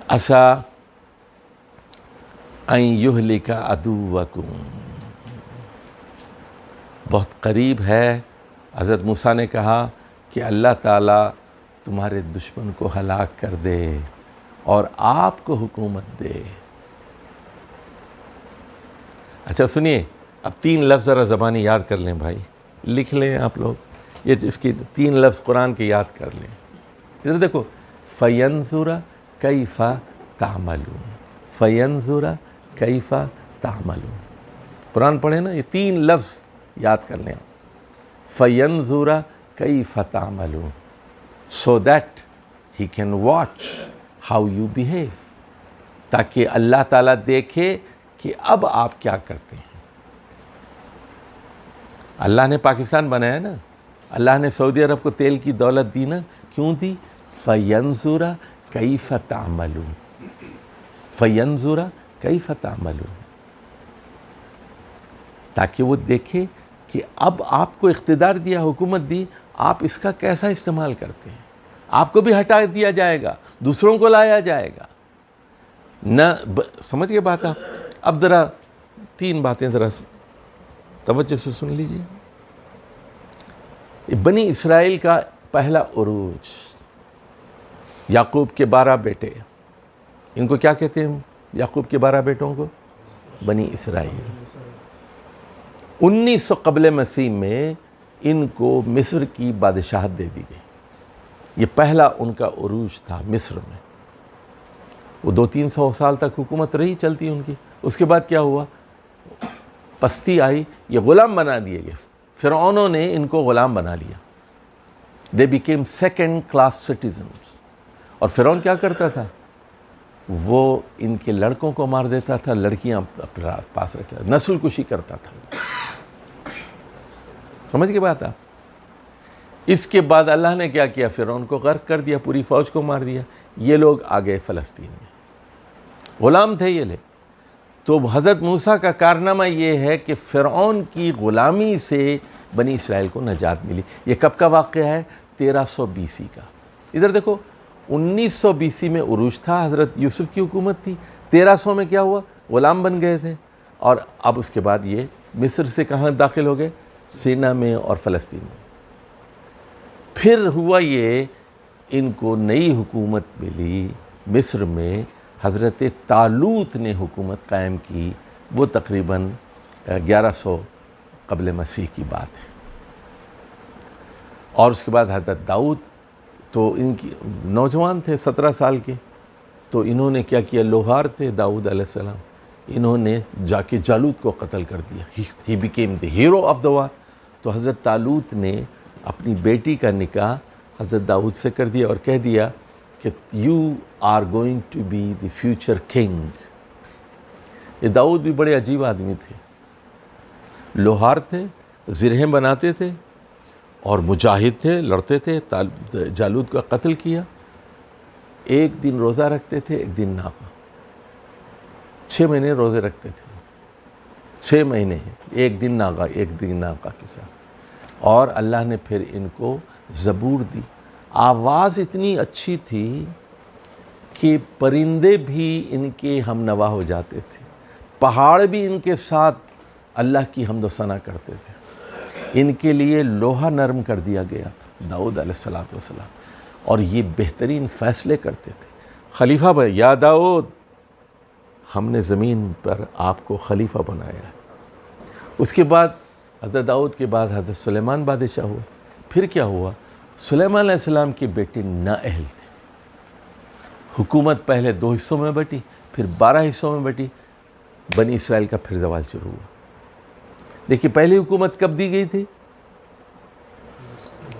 عسیٰ ان یہلک عدوکم. بہت قریب ہے. حضرت موسیٰ نے کہا کہ اللہ تعالیٰ تمہارے دشمن کو ہلاک کر دے اور آپ کو حکومت دے. اچھا سنیے, اب 3 لفظ ذرا زبانی یاد کر لیں بھائی, لکھ لیں آپ لوگ. یہ اس کی 3 لفظ قرآن کے یاد کر لیں. ادھر دیکھو, فَيَنْظُرَ كَيْفَ تَعْمَلُونَ. فَيَنْظُرَ كَيْفَ تَعْمَلُونَ. قرآن پڑھیں نا, یہ 3 لفظ یاد کر لیں آپ. فَيَنْظُرَ كَيْفَ تَعْمَلُونَ, so that he can watch how you behave. تاکہ اللہ تعالیٰ دیکھے کہ اب آپ کیا کرتے ہیں. اللہ نے پاکستان بنایا نا, اللہ نے سعودی عرب کو تیل کی دولت دی نا, کیوں دی؟ فَيَنْظُرَ كَيْفَ تَعْمَلُونَ. فَيَنْظُرَ كَيْفَ تَعْمَلُونَ, تاکہ وہ دیکھے کہ اب آپ کو اقتدار دیا, حکومت دی, آپ اس کا کیسا استعمال کرتے ہیں. آپ کو بھی ہٹا دیا جائے گا, دوسروں کو لایا جائے گا نہ. سمجھ گئے بات آپ؟ اب ذرا 3 باتیں ذرا توجہ سے سن لیجیے. بنی اسرائیل کا پہلا عروج, یعقوب کے 12 بیٹے, ان کو کیا کہتے ہیں؟ یعقوب کے 12 بیٹوں کو بنی اسرائیل. 1900 قبل مسیح میں ان کو مصر کی بادشاہت دے دی گئی. یہ پہلا ان کا عروج تھا مصر میں. وہ 200-300 سال تک حکومت رہی چلتی ان کی. اس کے بعد کیا ہوا؟ پستی آئی, یہ غلام بنا دیے گئے. فرعونوں نے ان کو غلام بنا لیا. they became second class citizens. اور فرعون کیا کرتا تھا؟ وہ ان کے لڑکوں کو مار دیتا تھا, لڑکیاں اپنے پاس رکھتا تھا, نسل کشی کرتا تھا. سمجھ کے بات آپ؟ اس کے بعد اللہ نے کیا کیا؟ فرعون کو غرق کر دیا, پوری فوج کو مار دیا. یہ لوگ آ گئے فلسطین میں, غلام تھے یہ لے. تو حضرت موسیٰ کا کارنامہ یہ ہے کہ فرعون کی غلامی سے بنی اسرائیل کو نجات ملی. یہ کب کا واقعہ ہے؟ 1300 BC کا. ادھر دیکھو 1900 BC میں عروج تھا, حضرت یوسف کی حکومت تھی. 1300 میں کیا ہوا, غلام بن گئے تھے, اور اب اس کے بعد یہ مصر سے کہاں داخل ہو گئے, سینا میں اور فلسطین میں. پھر ہوا یہ, ان کو نئی حکومت ملی مصر میں, حضرت طالوت نے حکومت قائم کی, وہ تقریباً 1100 قبل مسیح کی بات ہے. اور اس کے بعد حضرت داؤد, تو ان کی نوجوان تھے 17 سال کے, تو انہوں نے کیا کیا, لوہار تھے داؤد علیہ السلام, انہوں نے جا کے جالوت کو قتل کر دیا. He became the hero of the war. تو حضرت طالوت نے اپنی بیٹی کا نکاح حضرت داؤد سے کر دیا اور کہہ دیا کہ you are going to be the future king. یہ داؤد بھی بڑے عجیب آدمی تھے, لوہار تھے, زرہیں بناتے تھے اور مجاہد تھے, لڑتے تھے. جالوت کا قتل کیا. ایک دن روزہ رکھتے تھے, ایک دن ناقہ. 6 مہینے روزے رکھتے تھے, 6 مہینے, ایک دن ناقہ, ایک دن ناقہ کے ساتھ. اور اللہ نے پھر ان کو زبور دی. آواز اتنی اچھی تھی کہ پرندے بھی ان کے ہم نوا ہو جاتے تھے, پہاڑ بھی ان کے ساتھ اللہ کی حمد و ثنا کرتے تھے. ان کے لیے لوہا نرم کر دیا گیا تھا داؤد علیہ السلام, اور یہ بہترین فیصلے کرتے تھے. خلیفہ بھائی, یا داؤد, ہم نے زمین پر آپ کو خلیفہ بنایا ہے. اس کے بعد حضرت داؤد کے بعد حضرت سلیمان بادشاہ ہوئے. پھر کیا ہوا, سلیمان علیہ السلام کے بیٹے نااہل تھے. حکومت پہلے 2 حصوں میں بٹی, پھر 12 حصوں میں بٹی. بنی اسرائیل کا پھر زوال شروع ہوا. دیکھیے پہلی حکومت کب دی گئی تھی,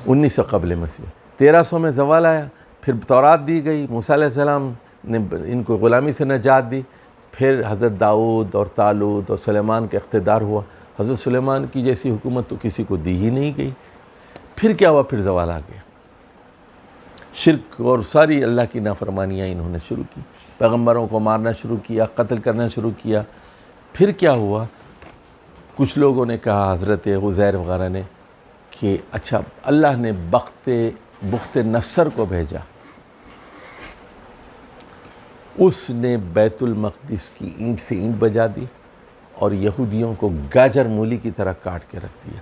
1900 قبل مسیح. 1300 میں زوال آیا, پھر تورات دی گئی, موسیٰ علیہ السلام نے ان کو غلامی سے نجات دی. پھر حضرت داؤد اور طالوت اور سلیمان کا اقتدار ہوا. حضرت سلیمان کی جیسی حکومت تو کسی کو دی ہی نہیں گئی. پھر کیا ہوا, پھر زوال آ گیا. شرک اور ساری اللہ کی نافرمانیاں انہوں نے شروع کی, پیغمبروں کو مارنا شروع کیا, قتل کرنا شروع کیا. پھر کیا ہوا, کچھ لوگوں نے کہا, حضرت عزیر وغیرہ نے, کہ اچھا اللہ نے بخت نصر کو بھیجا, اس نے بیت المقدس کی اینٹ سے اینٹ بجا دی اور یہودیوں کو گاجر مولی کی طرح کاٹ کے رکھ دیا.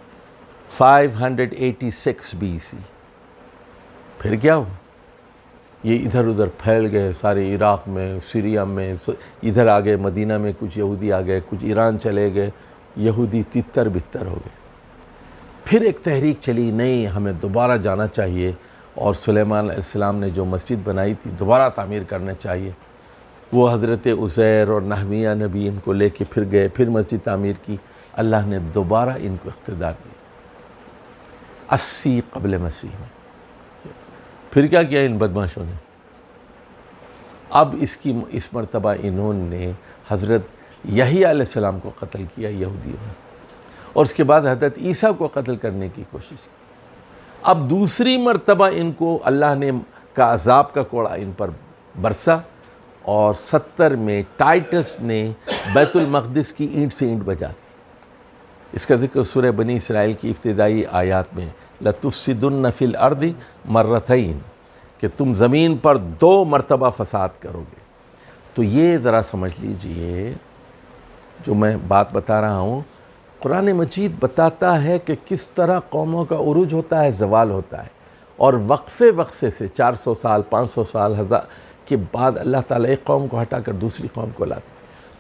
586 BC. پھر کیا ہوا, یہ ادھر ادھر پھیل گئے سارے عراق میں, سیریا میں, ادھر آ گئے مدینہ میں, کچھ یہودی آ گئے, کچھ ایران چلے گئے. یہودی تتر بتر ہو گئے. پھر ایک تحریک چلی, نہیں ہمیں دوبارہ جانا چاہیے, اور سلیمان علیہ السلام نے جو مسجد بنائی تھی دوبارہ تعمیر کرنا چاہیے. وہ حضرت عزیر اور نحمیہ نبی ان کو لے کے پھر گئے, پھر مسجد تعمیر کی. اللہ نے دوبارہ ان کو اقتدار دی 80 قبل مسیح میں. پھر کیا کیا ان بدماشوں نے, اب اس مرتبہ انہوں نے حضرت یحییٰ علیہ السلام کو قتل کیا یہودیوں نے, اور اس کے بعد حضرت عیسیٰ کو قتل کرنے کی کوشش کی. اب دوسری مرتبہ ان کو اللہ نے کا عذاب کا کوڑا ان پر برسا, اور 70 میں ٹائٹس نے بیت المقدس کی اینٹ سے اینٹ بجا دی. اس کا ذکر سورہ بنی اسرائیل کی ابتدائی آیات میں, لَتُفْسِدُنَّ فِي الْأَرْضِ مَرَّتَيْن, کہ تم زمین پر 2 مرتبہ فساد کرو گے. تو یہ ذرا سمجھ لیجئے, جو میں بات بتا رہا ہوں, قرآن مجید بتاتا ہے کہ کس طرح قوموں کا عروج ہوتا ہے, زوال ہوتا ہے, اور وقفے سے 400 سال 500 سال 1000 کے بعد اللہ تعالیٰ ایک قوم کو ہٹا کر دوسری قوم کو لاتے.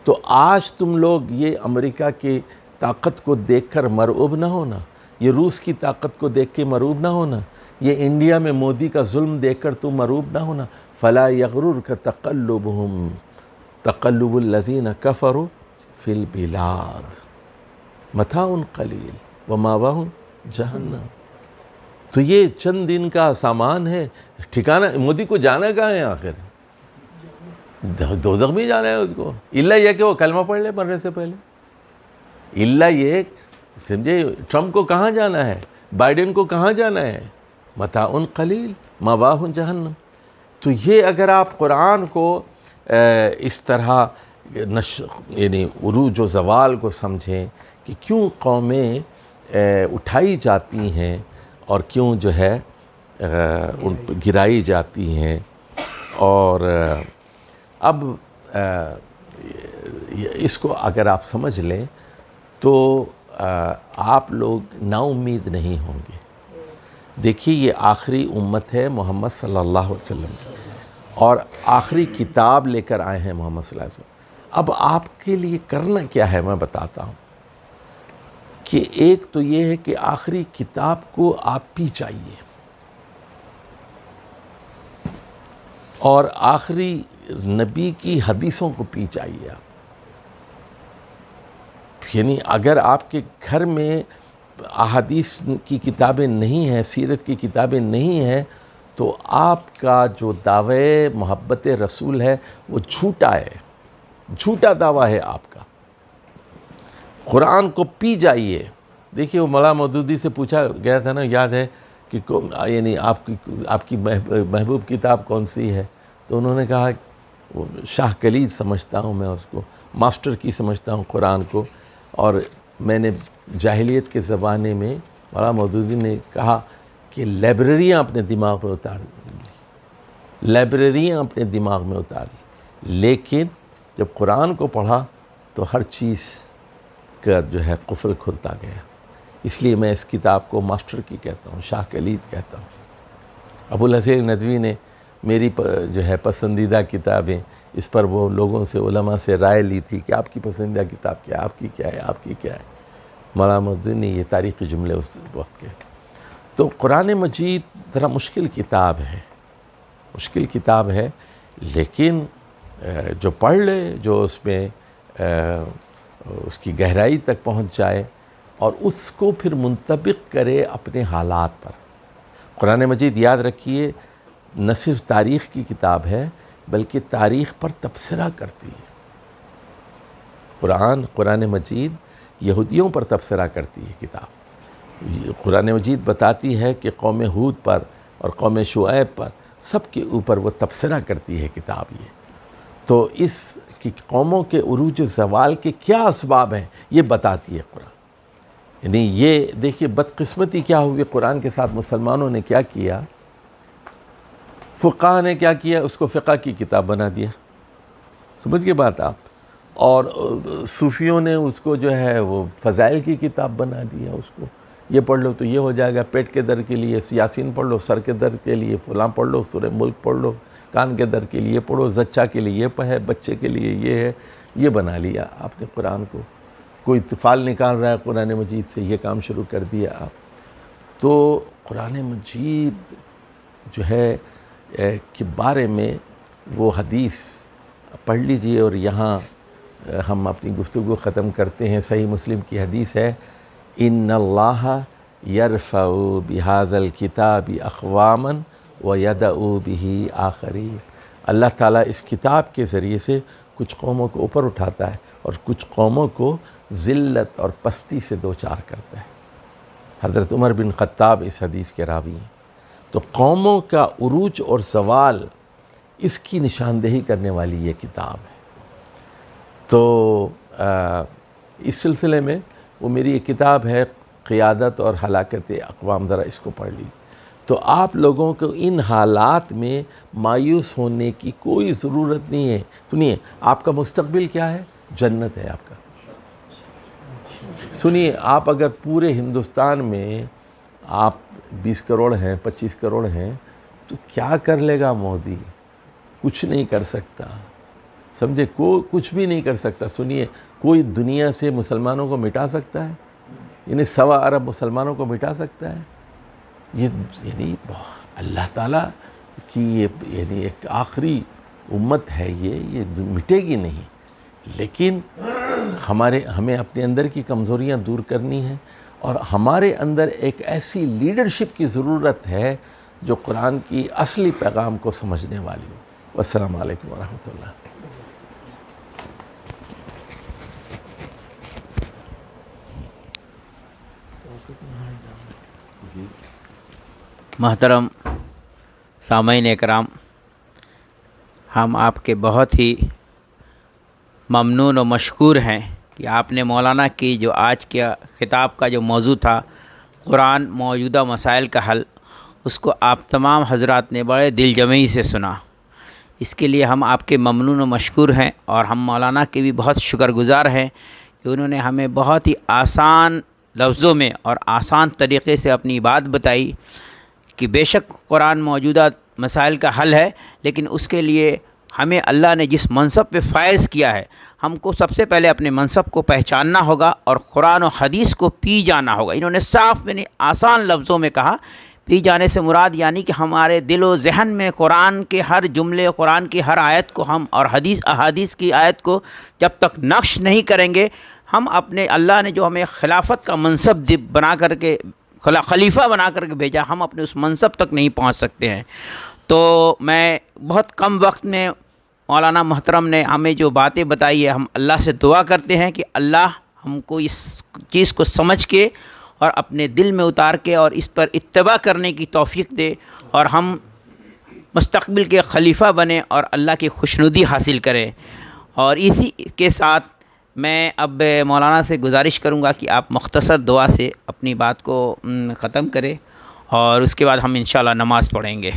تو آج تم لوگ یہ امریکہ کی طاقت کو دیکھ کر مرعوب نہ ہونا, یہ روس کی طاقت کو دیکھ کے مرعوب نہ ہونا, یہ انڈیا میں مودی کا ظلم دیکھ کر تم مرعوب نہ ہونا. فَلَا يَغْرُرْكَ تَقَلُّبُهُمْ تَقَلُّبُ الَّذِينَ كَفَرُوا فِي الْبِلَادِ مَتَاعٌ قَلِيلٌ وَمَأْوَاهُمْ جَهَنَّمُ. تو یہ چند دن کا سامان ہے, ٹھکانہ مودی کو جانا کہاں ہے آخر, دوزخ میں جانا ہے اس کو. اللہ یہ کہ وہ کلمہ پڑھ لے مرنے سے پہلے. اللہ یہ سمجھے, ٹرمپ کو کہاں جانا ہے, بائیڈن کو کہاں جانا ہے, متاع قلیل مأواہ جہنم. تو یہ اگر آپ قرآن کو اس طرح یعنی عروج و زوال کو سمجھیں کہ کیوں قومیں اٹھائی جاتی ہیں اور کیوں جو ہے ان پہ گرائی جاتی ہیں. اور اب اس کو اگر آپ سمجھ لیں تو آپ لوگ نا امید نہیں ہوں گے. دیکھیے یہ آخری امت ہے محمد صلی اللہ علیہ وسلم اور آخری کتاب لے کر آئے ہیں محمد صلی اللہ علیہ وسلم. اب آپ کے لیے کرنا کیا ہے میں بتاتا ہوں کہ ایک تو یہ ہے کہ آخری کتاب کو آپ پی جائیے اور آخری نبی کی حدیثوں کو پی جائیے آپ. یعنی اگر آپ کے گھر میں احادیث کی کتابیں نہیں ہیں، سیرت کی کتابیں نہیں ہیں، تو آپ کا جو دعوی محبت رسول ہے وہ جھوٹا ہے، جھوٹا دعویٰ ہے آپ کا. قرآن کو پی جائیے. دیکھیے وہ مولانا مودودی سے پوچھا گیا تھا نا، یاد ہے کہ یعنی آپ کی محبوب کتاب کون سی ہے؟ تو انہوں نے کہا وہ شاہ کلید سمجھتا ہوں میں اس کو، ماسٹر کی سمجھتا ہوں قرآن کو. اور میں نے جاہلیت کے زمانے میں مولانا مودودی نے کہا کہ لائبریریاں اپنے دماغ میں اتار لی، لائبریریاں اپنے دماغ میں اتاری. لیکن جب قرآن کو پڑھا تو ہر چیز کا جو ہے قفل کھلتا گیا. اس لیے میں اس کتاب کو ماسٹر کی کہتا ہوں، شاہ کلید کہتا ہوں. ابو الحسین ندوی نے میری جو ہے پسندیدہ کتابیں، اس پر وہ لوگوں سے، علماء سے رائے لی تھی کہ آپ کی پسندیدہ کتاب کیا ہے، آپ کی کیا ہے، آپ کی کیا ہے. مولانا مودودی نے یہ تاریخی جملے اس وقت کے. تو قرآن مجید ذرا مشکل کتاب ہے، مشکل کتاب ہے، لیکن جو پڑھ لے، جو اس میں اس کی گہرائی تک پہنچ جائے اور اس کو پھر منطبق کرے اپنے حالات پر. قرآن مجید یاد رکھیے نہ صرف تاریخ کی کتاب ہے بلکہ تاریخ پر تبصرہ کرتی ہے. قرآن مجید یہودیوں پر تبصرہ کرتی ہے کتاب. قرآن مجید بتاتی ہے کہ قوم ہود پر اور قوم شعیب پر سب کے اوپر وہ تبصرہ کرتی ہے کتاب. یہ تو اس کی قوموں کے عروج و زوال کے کیا اسباب ہیں یہ بتاتی ہے قرآن. یعنی یہ دیکھیے بدقسمتی کیا ہوئی قرآن کے ساتھ، مسلمانوں نے کیا کیا، فقہ نے کیا کیا، اس کو فقہ کی کتاب بنا دیا. سمجھ گئے بات آپ؟ اور صوفیوں نے اس کو جو ہے وہ فضائل کی کتاب بنا دیا. اس کو یہ پڑھ لو تو یہ ہو جائے گا، پیٹ کے درد کے لیے یاسین پڑھ لو، سر کے درد کے لیے فلاں پڑھ لو، سورہ ملک پڑھ لو، کان کے درد کے لیے پڑھو، زچہ کے لیے یہ ہے، بچے کے لیے یہ ہے. یہ بنا لیا آپ نے قرآن کو. کوئی اتفال نکال رہا ہے قرآن مجید سے، یہ کام شروع کر دیا آپ. تو قرآن مجید جو ہے کے بارے میں وہ حدیث پڑھ لیجئے. اور یہاں ہم اپنی گفتگو ختم کرتے ہیں. صحیح مسلم کی حدیث ہے، ان اللہ یرفع بہذا الکتاب اقواما ویدع بہ آخرین. اللہ تعالیٰ اس کتاب کے ذریعے سے کچھ قوموں کو اوپر اٹھاتا ہے اور کچھ قوموں کو ذلت اور پستی سے دوچار کرتا ہے. حضرت عمر بن خطاب اس حدیث کے راوی ہیں. تو قوموں کا عروج اور زوال اس کی نشاندہی کرنے والی یہ کتاب ہے. تو اس سلسلے میں وہ میری ایک کتاب ہے قیادت اور ہلاکت اقوام، ذرا اس کو پڑھ لیجیے. تو آپ لوگوں کو ان حالات میں مایوس ہونے کی کوئی ضرورت نہیں ہے. سنیے آپ کا مستقبل کیا ہے؟ جنت ہے آپ کا. سنیے آپ اگر پورے ہندوستان میں آپ 20 کروڑ ہیں، 25 کروڑ ہیں، تو کیا کر لے گا مودی؟ کچھ نہیں کر سکتا. سمجھے؟ کچھ بھی نہیں کر سکتا. سنیے کوئی دنیا سے مسلمانوں کو مٹا سکتا ہے؟ یعنی 1.25 ارب مسلمانوں کو مٹا سکتا ہے؟ یہ یعنی اللہ تعالیٰ کی یہ یعنی ایک آخری امت ہے، یہ مٹے گی نہیں. لیکن ہمیں اپنے اندر کی کمزوریاں دور کرنی ہیں اور ہمارے اندر ایک ایسی لیڈرشپ کی ضرورت ہے جو قرآن کی اصلی پیغام کو سمجھنے والی ہو. والسلام علیکم ورحمۃ اللہ. محترم سامعین اکرام، ہم آپ کے بہت ہی ممنون و مشکور ہیں کہ آپ نے مولانا کی جو آج کے خطاب کا جو موضوع تھا قرآن موجودہ مسائل کا حل، اس کو آپ تمام حضرات نے بڑے دل جمعی سے سنا. اس کے لیے ہم آپ کے ممنون و مشکور ہیں، اور ہم مولانا کے بھی بہت شکر گزار ہیں کہ انہوں نے ہمیں بہت ہی آسان لفظوں میں اور آسان طریقے سے اپنی بات بتائی کہ بے شک قرآن موجودہ مسائل کا حل ہے، لیکن اس کے لیے ہمیں اللہ نے جس منصب پہ فائز کیا ہے، ہم کو سب سے پہلے اپنے منصب کو پہچاننا ہوگا اور قرآن و حدیث کو پی جانا ہوگا. انہوں نے صاف میں آسان لفظوں میں کہا. پی جانے سے مراد یعنی کہ ہمارے دل و ذہن میں قرآن کے ہر جملے، قرآن کی ہر آیت کو ہم، اور احادیث کی آیت کو جب تک نقش نہیں کریں گے، ہم اپنے اللہ نے جو ہمیں خلافت کا منصب بنا کر کے، خلیفہ بنا کر کے بھیجا، ہم اپنے اس منصب تک نہیں پہنچ سکتے ہیں. تو میں بہت کم وقت میں مولانا محترم نے ہمیں جو باتیں بتائی ہے، ہم اللہ سے دعا کرتے ہیں کہ اللہ ہم کو اس چیز کو سمجھ کے اور اپنے دل میں اتار کے اور اس پر اتباع کرنے کی توفیق دے، اور ہم مستقبل کے خلیفہ بنیں اور اللہ کی خوشنودی حاصل کریں. اور اسی کے ساتھ میں اب مولانا سے گزارش کروں گا کہ آپ مختصر دعا سے اپنی بات کو ختم کریں، اور اس کے بعد ہم انشاءاللہ نماز پڑھیں گے.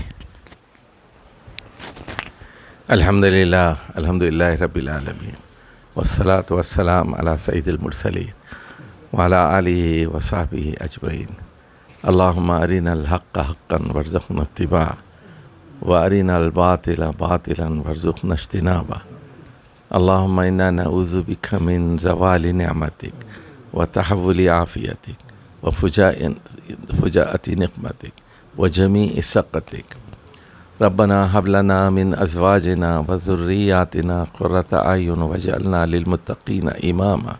الحمدللہ رب العالمین، والصلاة والسلام علی سید المرسلین وعلی آلہ وصحبہ اجمعین. اللہم ارنا الحق حقا وارزقنا اتباعہ، وارنا الباطل باطلا وارزقنا اجتنابہ. اللہم انا نعوذ بک من زوال نعمتک وتحول عافیتک وفجاءۃ نقمتک وجمیع سخطک. ربنا هب لنا من ازواجنا وذرياتنا قرة اعین واجعلنا للمتقین اماما.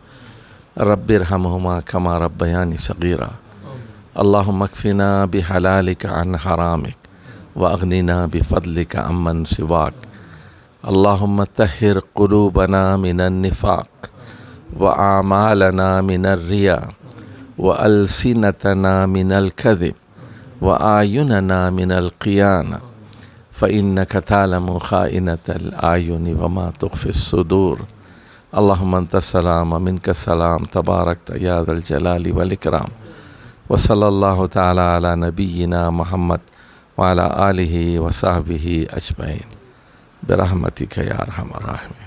رب ارحمهما كما ربياني صغيرا. اللهم اكفنا بحلالك عن حرامك واغننا بفضلك عمن سواك. اللهم طهر قلوبنا من النفاق واعمالنا من الرياء والسنتنا من الكذب واعيننا من الخيانة، فإنك تعلم خائنة الأعين وما تخفي الصدور. اللهم أنت السلام ومنك السلام، تباركت يا ذا الجلال والإكرام. وصلى الله تعالى على نبينا محمد وعلى آله وصحبه أجمعين برحمتك يا أرحم الراحمين.